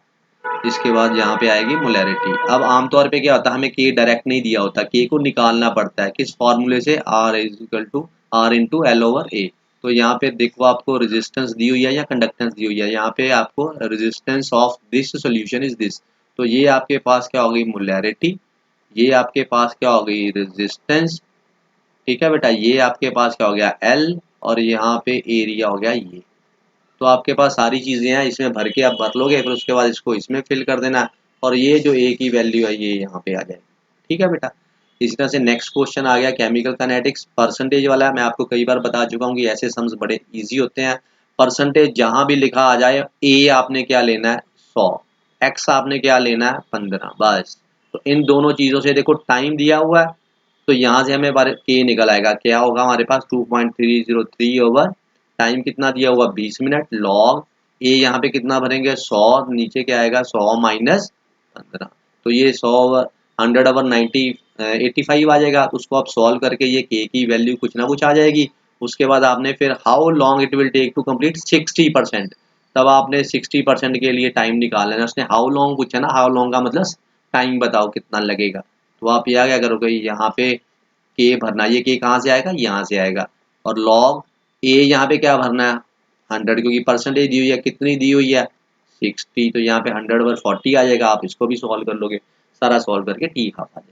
इसके बाद यहाँ पे आएगी मोलैरिटी। अब आमतौर पे क्या होता है, हमें के डायरेक्ट नहीं दिया होता, के को निकालना पड़ता है किस फॉर्मूले से, R is equal to R into L over A. तो यहाँ पे देखो आपको रेजिस्टेंस दी हुई है या कंडक्टेंस दी हुई है, यहाँ पे आपको resistance of this solution is this, तो ये आपके पास क्या हो गई मोलैरिटी, ये आपके पास क्या हो गई रेजिस्टेंस। ठीक है बेटा, ये आपके पास क्या हो गया एल, और यहाँ पे एरिया हो गया ये। तो आपके पास सारी चीज़ें हैं, इसमें भर के आप भर लोगे, फिर उसके बाद इसको इसमें फिल कर देना, और ये जो ए की वैल्यू है ये यहाँ पे आ जाएगी। ठीक है बेटा, इसी तरह से नेक्स्ट क्वेश्चन आ गया केमिकल काइनेटिक्स, परसेंटेज वाला है। मैं आपको कई बार बता चुका हूँ कि ऐसे सम्स बड़े इजी होते हैं। परसेंटेज जहाँ भी लिखा आ जाए, ए आपने क्या लेना है 100, एक्स आपने क्या लेना है 15, बस। तो इन दोनों चीज़ों से देखो टाइम दिया हुआ है, तो यहाँ से हमें के निकल आएगा, क्या होगा हमारे पास 2.303 ओवर टाइम कितना दिया हुआ 20 मिनट, लॉग ए यहाँ पे कितना भरेंगे 100, नीचे क्या आएगा 100 माइनस 15, तो ये 100 100 ओवर 90 85 आ जाएगा। उसको आप सॉल्व करके ये के की वैल्यू कुछ ना कुछ आ जाएगी। उसके बाद आपने फिर how long it will take to complete 60%, तब आपने 60% के लिए टाइम निकाल लेना। उसने हाउ लॉन्ग पूछा ना, हाउ लॉन्ग का मतलब टाइम बताओ कितना लगेगा, तो आप यहाँ क्या करोगे, यहाँ पे के भरना, ये के कहाँ से आएगा यहाँ से आएगा, और लॉग ए यहाँ पे क्या भरना है 100, क्योंकि परसेंटेज दी हुई है, कितनी दी हुई है 60, तो यहाँ पे 100 ओवर 40 आ जाएगा। आप इसको भी सॉल्व कर लोगे, सारा सॉल्व करके टी हाफ आ जाएगा।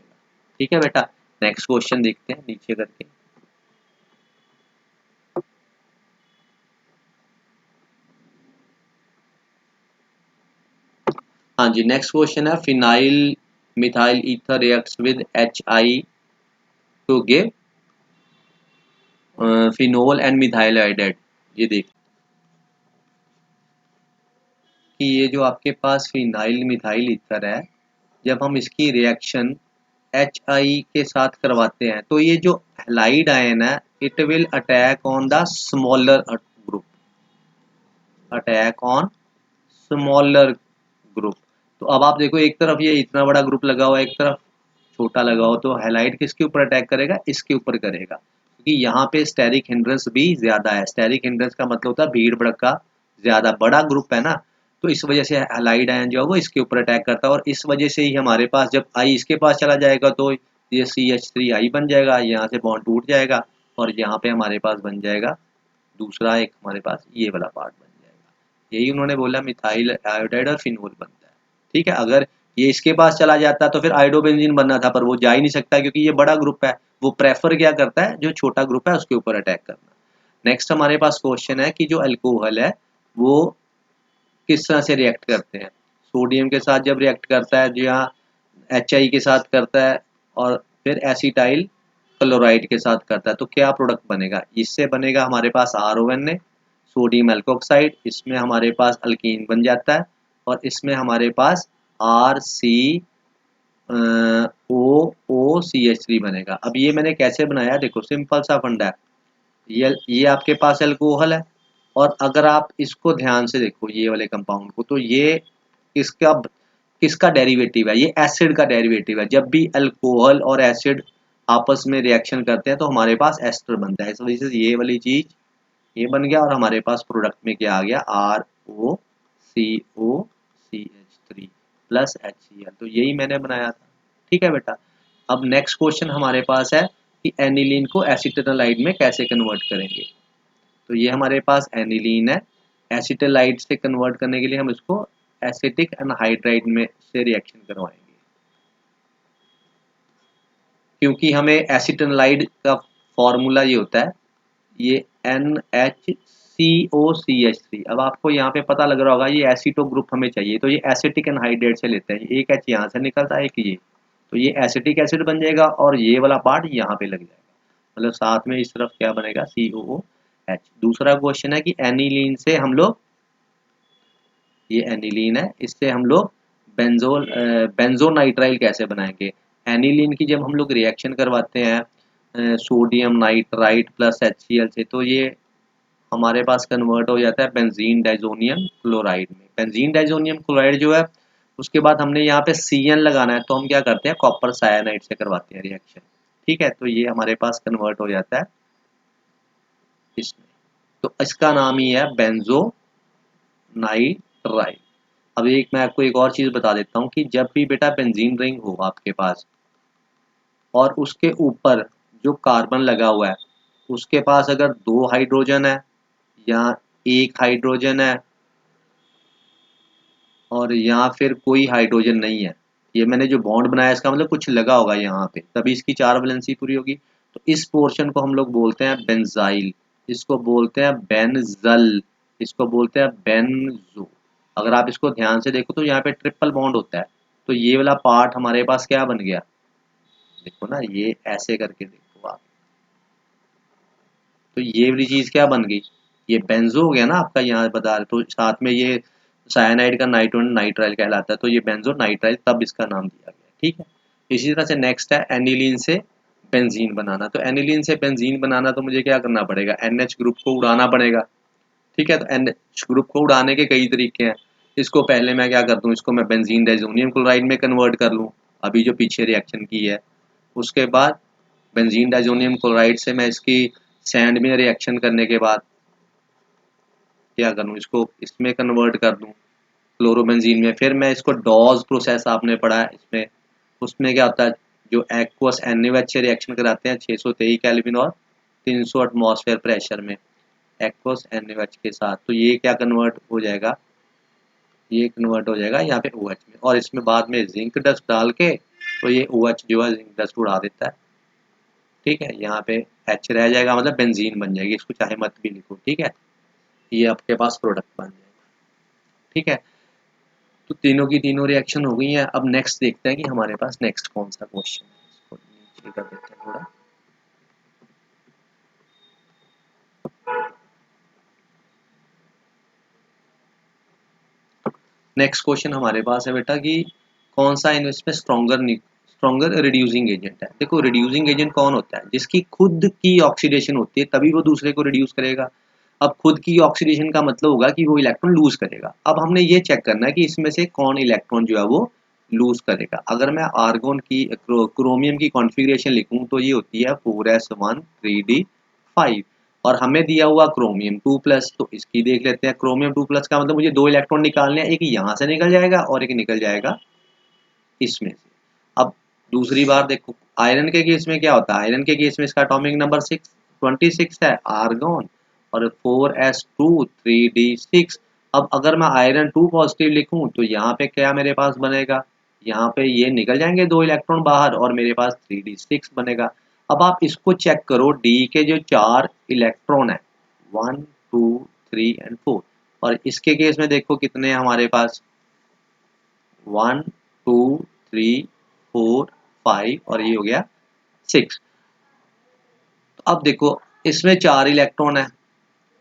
ठीक है बेटा, नेक्स्ट क्वेश्चन देखते हैं नीचे करके। हाँ जी, नेक्स्ट क्वेश्चन है phenyl methyl ether reacts with HI to give phenol and methyl iodide. ये देख कि ये जो आपके पास फिनाइल मिथाइल ईथर है, जब हम इसकी रिएक्शन HI के साथ करवाते हैं, तो ये जो हैलाइड आयन है it will attack on the smaller group, attack on smaller group. तो अब आप देखो, एक तरफ ये इतना बड़ा ग्रुप लगा हुआ है, एक तरफ छोटा लगा हो, तो हैलाइड किसके ऊपर अटैक करेगा, इसके ऊपर करेगा, क्योंकि यहाँ पे स्टेरिक हिंड्रेंस भी ज्यादा है। स्टेरिक हिंड्रेंस का मतलब होता है भीड़ भड़का ज्यादा, बड़ा ग्रुप है ना, तो इस वजह से हैलाइड आयन जो है वो इसके ऊपर अटैक करता है, और इस वजह से ही हमारे पास जब आई इसके पास चला जाएगा, तो ये CH3I बन जाएगा, यहाँ से बॉन्ड टूट जाएगा, और यहाँ पे हमारे पास बन जाएगा दूसरा एक, हमारे पास ये वाला पार्ट बन जाएगा। यही उन्होंने बोला मिथाइल आयोडाइड और फिनोल बनता है। ठीक है, अगर ये इसके पास चला जाता तो फिर आइडोबेंजीन बनना था, पर वो जा ही नहीं सकता क्योंकि ये बड़ा ग्रुप है। वो प्रेफर क्या करता है, जो छोटा ग्रुप है उसके ऊपर अटैक करना। नेक्स्ट हमारे पास क्वेश्चन है कि जो अल्कोहल है वो किस तरह से रिएक्ट करते हैं। सोडियम के साथ जब रिएक्ट करता है, जो यहाँ HI के साथ करता है, और फिर एसिटाइल क्लोराइड के साथ करता है, तो क्या प्रोडक्ट बनेगा, इससे बनेगा हमारे पास RONA सोडियम एल्कोक्साइड, इसमें हमारे पास अल्कीन बन जाता है, और इसमें हमारे पास RCOOCH3 बनेगा। अब ये मैंने कैसे बनाया, देखो सिंपल सा फंडा है, ये आपके पास अल्कोहल है, और अगर आप इसको ध्यान से देखो ये वाले कंपाउंड को, तो ये किसका किसका डेरिवेटिव है, ये एसिड का डेरिवेटिव है। जब भी अल्कोहल और एसिड आपस में रिएक्शन करते हैं तो हमारे पास एस्टर बनता है, इस वजह से ये वाली चीज ये बन गया, और हमारे पास प्रोडक्ट में क्या आ गया ROCOCH3 प्लस HCl, तो यही मैंने बनाया था। ठीक है बेटा, अब नेक्स्ट क्वेश्चन हमारे पास है कि एनिलीन को एसिटाइलाइड में कैसे कन्वर्ट करेंगे। तो ये हमारे पास एनिलीन है। एसिटाइलाइड से कन्वर्ट करने के लिए हम इसको एसिटिक एनहाइड्राइड में से रिएक्शन करवाएंगे, क्योंकि हमें एसिटाइलाइड का फॉर्मूला ये होता है, ये NHCOCH3। अब आपको यहाँ पे पता लग रहा होगा ये एसिटो ग्रुप हमें चाहिए, तो ये एसिटिक एनहाइड्राइड से लेते हैं, एक H यहाँ से निकलता है, एक ये, तो ये एसिटिक एसिड बन जाएगा और ये वाला पार्ट यहाँ पे लग जाएगा, मतलब साथ में इस तरफ क्या बनेगा, COOH। दूसरा क्वेश्चन है कि एनिलीन से हम लोग, ये एनिलीन है, इससे हम लोग बेंजोनाइट्राइल कैसे बनाएंगे। एनिलीन की जब हम लोग रिएक्शन करवाते हैं सोडियम नाइट्राइट प्लस HCl से, तो ये हमारे पास कन्वर्ट हो जाता है बेंजीन डाइजोनियम क्लोराइड में। बेंजीन डाइजोनियम क्लोराइड जो है, उसके बाद हमने यहाँ पे CN लगाना है, तो हम क्या करते हैं, कॉपर साइनाइड से करवाते हैं रिएक्शन। ठीक है, तो ये हमारे पास कन्वर्ट हो जाता है इसमें, तो इसका नाम ही है बेंजोनाइट्राइल। अब एक मैं आपको एक और चीज बता देता हूँ कि जब भी बेटा बेंजीन रिंग हो आपके पास और उसके ऊपर जो कार्बन लगा हुआ है, उसके पास अगर 2 हाइड्रोजन है या 1 हाइड्रोजन है और या फिर कोई हाइड्रोजन नहीं है, ये मैंने जो बॉन्ड बनाया इसका मतलब कुछ लगा होगा यहाँ पे, तभी इसकी 4 वैलेंसी पूरी होगी। तो इस पोर्शन को हम लोग बोलते हैं बेंजाइल, इसको बोलते हैं बेंजल, इसको बोलते हैं बेंजो। अगर आप इसको ध्यान से देखो तो यहाँ पे ट्रिपल बॉन्ड होता है, तो ये वाला पार्ट हमारे पास क्या बन गया, देखो ना, ये ऐसे करके देखो आप, तो ये वाली चीज क्या बन गई, ये बेंजो हो गया ना आपका, यहाँ बता रहे, तो साथ में ये साइनाइड का नाइट्रोजन नाइट्राइल कहलाता है, तो ये बेंजो नाइट्राइल, तब इसका नाम दिया गया। ठीक है, इसी तरह से नेक्स्ट है एनिलीन से बेंजीन बनाना। तो एनिलीन से बेंजीन बनाना तो मुझे क्या करना पड़ेगा, NH ग्रुप को उड़ाना पड़ेगा। ठीक है, तो NH ग्रुप को उड़ाने के कई तरीके हैं। इसको पहले मैं क्या कर दूं, इसको मैं बेंजीन डाइजोनियम क्लोराइड में कन्वर्ट कर लूं, अभी जो पीछे रिएक्शन की है। उसके बाद बेंजीन डाइजोनियम क्लोराइड से मैं इसकी सैंड में रिएक्शन करने के बाद क्या करूं, इसको इसमें कन्वर्ट कर दूं क्लोरोबेंजीन में। फिर मैं इसको डॉज प्रोसेस आपने पढ़ा है इसमें, उसमें क्या होता है, जो एक्वस NaOH से रिएक्शन कराते हैं 623 केल्विन और 300 एटमॉस्फेयर प्रेशर में एक्वस NaOH के साथ, तो ये क्या कन्वर्ट हो जाएगा, ये कन्वर्ट हो जाएगा यहाँ पे OH में, और इसमें बाद में जिंक डस्ट डाल के, तो ये OH जो है जिंक डस्ट उड़ा देता है। ठीक है, यहाँ पे H रह जाएगा, मतलब बेंजीन बन जाएगी, इसको चाहे मत भी लिखो। ठीक है, ये आपके पास प्रोडक्ट बन जाएगा। ठीक है, तो तीनों की तीनों रिएक्शन हो गई हैं। अब नेक्स्ट देखते हैं कि हमारे पास नेक्स्ट कौन सा क्वेश्चन है, इसको नीचे कर देते हैं थोड़ा। नेक्स्ट क्वेश्चन हमारे पास है बेटा कि कौन सा इसमें स्ट्रॉन्गर रिड्यूसिंग एजेंट है। देखो, रिड्यूसिंग एजेंट कौन होता है, जिसकी खुद की ऑक्सीडेशन होती है तभी वो दूसरे को रिड्यूस करेगा। अब खुद की ऑक्सीडेशन का मतलब होगा कि वो इलेक्ट्रॉन लूज करेगा। अब हमने ये चेक करना है कि इसमें से कौन इलेक्ट्रॉन जो है वो लूज करेगा। अगर मैं आर्गोन की क्रोमियम की कॉन्फ़िगरेशन लिखूं तो ये होती है 4s1 3d5, और हमें दिया हुआ क्रोमियम 2+, तो इसकी देख लेते हैं। क्रोमियम 2+ का मतलब मुझे 2 इलेक्ट्रॉन निकालने हैं, एक यहाँ से निकल जाएगा और एक निकल जाएगा इसमें से। अब दूसरी बार देखो, आयरन के केस में क्या होता है, आयरन के केस में इसका एटॉमिक नंबर 26 है आर्गोन, और 4s2 3d6। अब अगर मैं आयरन 2 पॉजिटिव लिखूं तो यहाँ पे क्या मेरे पास बनेगा, यहाँ पे ये निकल जाएंगे 2 इलेक्ट्रॉन बाहर और मेरे पास 3d6 बनेगा। अब आप इसको चेक करो, डी के जो 4 इलेक्ट्रॉन है 1 2 3 एंड 4, और इसके केस में देखो कितने हैं हमारे पास 1 2 3 4 5, और ये हो गया 6। तो अब देखो, इसमें 4 इलेक्ट्रॉन है,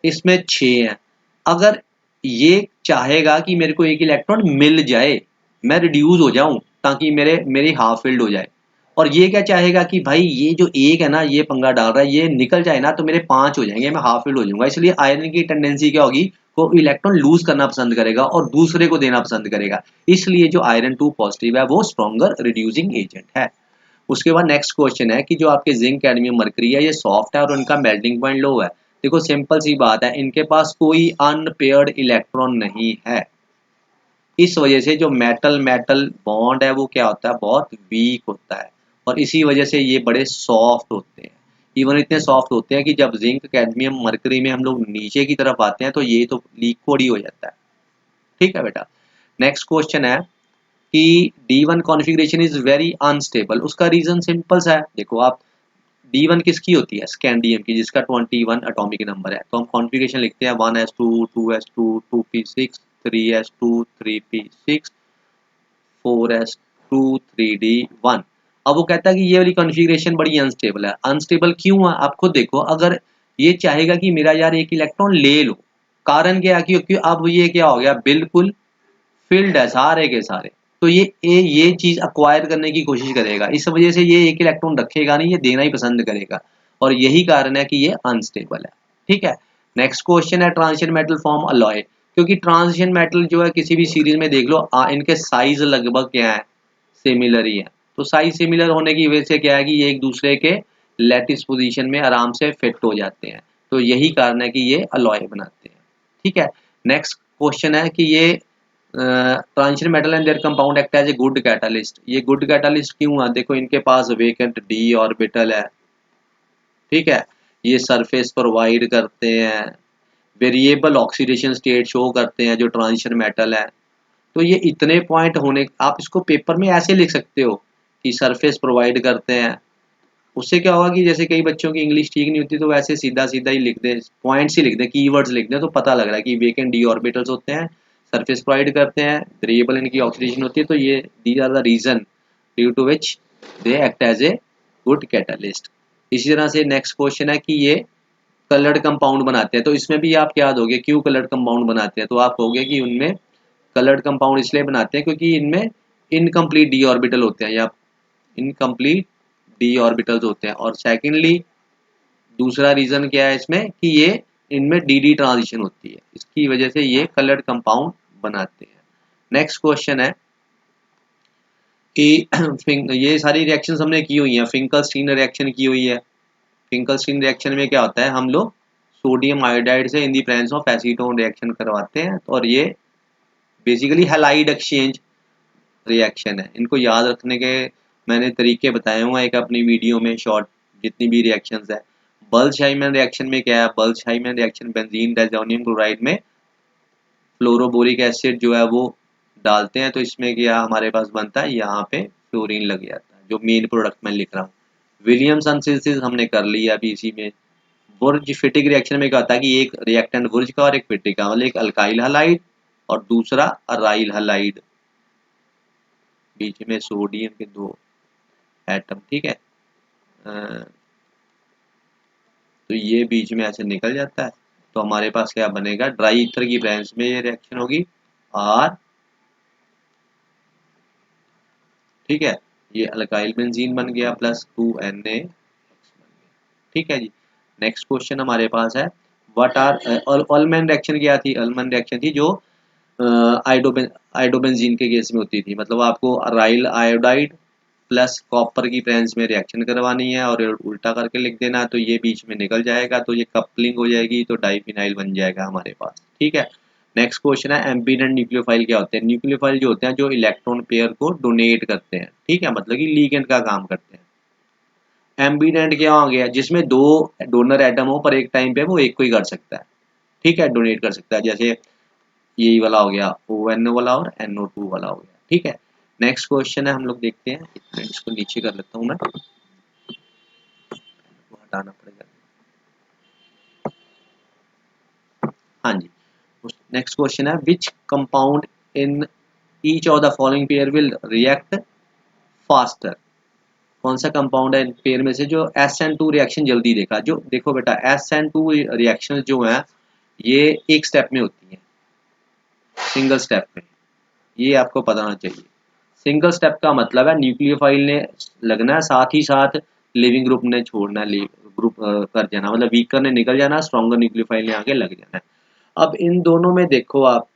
इसमें 6 है। अगर ये चाहेगा कि मेरे को एक इलेक्ट्रॉन मिल जाए, मैं रिड्यूस हो जाऊं ताकि मेरी हाफ फिल्ड हो जाए, और ये क्या चाहेगा कि भाई ये जो एक है ना, ये पंगा डाल रहा है, ये निकल जाए ना तो मेरे 5 हो जाएंगे, मैं हाफ फिल्ड हो जाऊंगा। इसलिए आयरन की टेंडेंसी क्या होगी, वो इलेक्ट्रॉन लूज करना पसंद करेगा और दूसरे को देना पसंद करेगा। इसलिए जो आयरन 2 पॉजिटिव है वो स्ट्रॉन्गर रिड्यूसिंग एजेंट है। उसके बाद नेक्स्ट क्वेश्चन है कि जो आपके जिंक कैडमियम मरकरी है, ये सॉफ्ट है और उनका मेल्टिंग पॉइंट लो है। देखो, सिंपल सी बात है, इनके पास कोई अनपेयर्ड इलेक्ट्रॉन नहीं है। इस वजह से जो मेटल मेटल बॉन्ड है वो क्या होता है, बहुत वीक होता है, और इसी वजह से ये बड़े सॉफ्ट होते हैं। इवन इतने सॉफ्ट होते हैं कि जब जिंक, कैडमियम, मरकरी में हम लोग नीचे की तरफ आते हैं तो ये तो लिक्विड ही हो जाता है। ठीक है बेटा। नेक्स्ट क्वेश्चन है कि D1 configuration is very unstable. उसका रीजन सिंपल सा है, देखो आप D1 किसकी होती है, स्कैंडियम की, जिसका 21 एटॉमिक नंबर है। तो हम कॉन्फ़िगरेशन लिखते हैं 1s2 2s2 2p6 3s2 3p6 4s2 3d1। अब वो कहता है कि ये वाली कॉन्फ़िगरेशन बड़ी अनस्टेबल है। अनस्टेबल क्यों है, आप खुद देखो। अगर ये चाहेगा कि मेरा यार एक इलेक्ट्रॉन ले लो, कारण क्या है, क्योंकि अब ये क्या हो गया, बिल्कुल फील्ड है सारे के सारे, तो ये चीज अक्वायर करने की कोशिश करेगा। इस वजह से ये एक इलेक्ट्रॉन रखेगा नहीं, ये देना ही पसंद करेगा, और यही कारण है कि ये अनस्टेबल है। ठीक है। नेक्स्ट क्वेश्चन है ट्रांजिशन मेटल फॉर्म अलॉय। क्योंकि ट्रांजिशन मेटल जो है किसी भी सीरीज में देख लो, इनके साइज लगभग क्या है, सिमिलर ही है। तो साइज सिमिलर होने की वजह से क्या है कि ये एक दूसरे के लैटिस पोजीशन में आराम से फिट हो जाते हैं। तो यही कारण है कि ये अलॉय बनाते हैं। ठीक है। नेक्स्ट क्वेश्चन है कि ये transition metal and their compound act as a good catalyst. ये गुड कैटालिस्ट क्यों है, देखो इनके पास वेकेंट डी ऑर्बिटल है। ठीक है। ये सरफेस प्रोवाइड करते हैं, वेरिएबल ऑक्सीडेशन स्टेट शो करते हैं जो ट्रांजिशन मेटल है। तो ये इतने पॉइंट होने, आप इसको पेपर में ऐसे लिख सकते हो कि सरफेस प्रोवाइड करते हैं। उससे क्या होगा कि जैसे कई बच्चों की इंग्लिश ठीक नहीं होती, तो वैसे सीधा सीधा ही लिख दें, पॉइंट्स ही लिख दें, कीवर्ड्स लिख दें, तो पता लग रहा है कि वेकेंट डी ऑर्बिटल्स होते हैं, सरफेस प्रोवाइड करते हैं, वेरिएबल इनकी ऑक्सीडेशन होती है। तो ये these are the reason due to which they act as a good catalyst. इसी तरह से नेक्स्ट क्वेश्चन है कि ये कलर्ड कंपाउंड बनाते हैं। तो इसमें भी आप याद होगे क्यों कलर्ड कंपाउंड बनाते हैं, तो आप कहोगे कि उनमें कलर्ड कंपाउंड इसलिए बनाते हैं क्योंकि इनमें इनकम्प्लीट डी ऑर्बिटल होते हैं, या इनकम्प्लीट डी ऑर्बिटल्स होते हैं। और सेकेंडली दूसरा रीजन क्या है इसमें कि ये इनमें डी डी ट्रांजिशन होती है, इसकी वजह से ये कलर्ड कंपाउंड बनाते हैं। नेक्स्ट क्वेश्चन है कि ये सारी रिएक्शंस हमने की हुई हैं, फिंकलस्टीन रिएक्शन की हुई है। फिंकलस्टीन रिएक्शन में क्या होता है, हम लोग सोडियम आयोडाइड से in the presence of acetone reaction करवाते हैं, और ये बेसिकली हैलाइड एक्सचेंज रिएक्शन है। इनको याद रखने के मैंने तरीके बताए हुए हैं एक अपनी वीडियो में, शॉर्ट जितनी भी रिएक्शंस है। बल्ज-हाइमन रिएक्शन में क्या है, bulge-hymen reaction benzene diazonium chloride में फ्लोरोबोरिक एसिड जो है वो डालते हैं, तो इसमें क्या हमारे पास बनता है, यहाँ पे फ्लोरीन लग जाता है, जो मेन प्रोडक्ट मैं लिख रहा हूँ। विलियमसन सिंथेसिस हमने कर लिया अभी इसी में। वुर्ज फिटिक रिएक्शन में क्या होता है कि एक रिएक्टेंट वुर्ज का और एक फिटिक का, मतलब एक अल्काइल हलाइड और दूसरा अराइल हलाइड, बीच में सोडियम के दो एटम। ठीक है। तो ये बीच में ऐसे निकल जाता है, तो हमारे पास क्या बनेगा, ड्राई ईथर की प्रेजेंस में ये रिएक्शन होगी और ठीक है, ये अल्काइल बेंजीन बन गया प्लस 2Na। ठीक है जी। नेक्स्ट क्वेश्चन हमारे पास है व्हाट आर ऑलमैन रिएक्शन क्या थी, ऑलमैन रिएक्शन थी जो आयोडोबेंजीन के केस में होती थी। मतलब आपको अराइल आयोडाइड प्लस कॉपर की प्रेजेंस में रिएक्शन करवानी है और उल्टा करके लिख देना, तो ये बीच में निकल जाएगा, तो ये कपलिंग हो जाएगी, तो डाइफिनाइल बन जाएगा हमारे पास। ठीक है। नेक्स्ट क्वेश्चन है एम्बिडेंट न्यूक्लियोफाइल क्या होते हैं। न्यूक्लियोफाइल जो होते हैं जो इलेक्ट्रॉन पेयर को डोनेट करते हैं। ठीक है, मतलब कि लिगेंड का काम करते हैं। एम्बिडेंट क्या हो गया, जिसमें दो डोनर एटम हो पर एक टाइम पे वो एक को ही कर सकता है। ठीक है, डोनेट कर सकता है, जैसे यही वाला हो गया ONO वाला और NO2 वाला हो गया। ठीक है। नेक्स्ट क्वेश्चन है, हम लोग देखते हैं, इसको नीचे कर लेता हूँ मैं, हटाना पड़ेगा। हाँ जी। नेक्स्ट क्वेश्चन है which compound in each of the following pair will react faster. कौन सा कंपाउंड है पेयर में से जो SN2 रिएक्शन जल्दी देगा। जो देखो बेटा SN2 रिएक्शन जो है ये एक स्टेप में होती है, सिंगल स्टेप में, ये आपको पता होना चाहिए। सिंगल स्टेप का मतलब है न्यूक्लियोफाइल ने लगना है, साथ ही साथ लिविंग ग्रुप ने छोड़ना है, ग्रुप कर जाना, मतलब वीकर ने निकल जाना, स्ट्रॉन्गर न्यूक्लियोफाइल ने आगे लग जाना है। अब इन दोनों में देखो आप,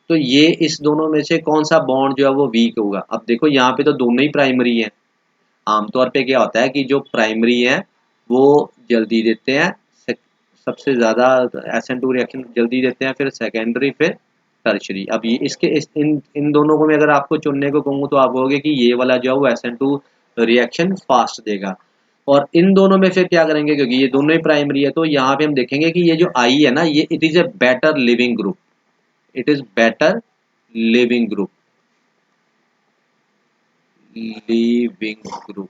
तो ये इस दोनों में से कौन सा बॉन्ड जो है वो वीक होगा। अब देखो यहाँ पे तो दोनों ही प्राइमरी है। आमतौर पे क्या होता है कि जो प्राइमरी है वो जल्दी देते हैं, सबसे ज़्यादा SN2 रिएक्शन जल्दी देते हैं, फिर सेकेंडरी, फिर टर्शरी। अब ये इन दोनों को मैं अगर आपको चुनने को कहूँ तो आप कहोगे कि ये वाला जो है वो SN2 रिएक्शन फास्ट देगा, और इन दोनों में से क्या करेंगे, क्योंकि ये दोनों ही प्राइमरी है, तो यहाँ पे हम देखेंगे कि ये जो आई है ना, ये it is a better leaving group, it is better leaving group, leaving group,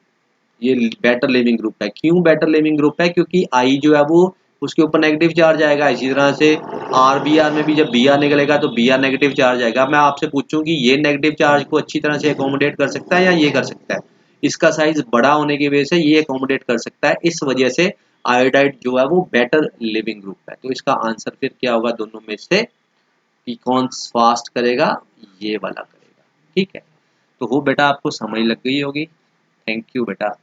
ये बेटर लिविंग ग्रुप है। क्यों बेटर लिविंग ग्रुप है? क्योंकि आई जो है वो उसके ऊपर नेगेटिव चार्ज आएगा। इसी तरह से आर बी आर में भी जब बी आर निकलेगा तो बी आर नेगेटिव चार्ज आएगा। मैं आपसे पूछूं कि ये नेगेटिव चार्ज को अच्छी तरह से अकोमोडेट कर सकता है या ये कर सकता है? इसका साइज बड़ा होने की वजह से ये अकोमोडेट कर सकता है, इस वजह से आयोडाइड जो है वो बेटर लिविंग ग्रुप है। तो इसका आंसर फिर क्या होगा दोनों में से, कि कौन फास्ट करेगा? ये वाला करेगा। ठीक है, तो वो बेटा आपको समझ लग गई होगी। थैंक यू बेटा।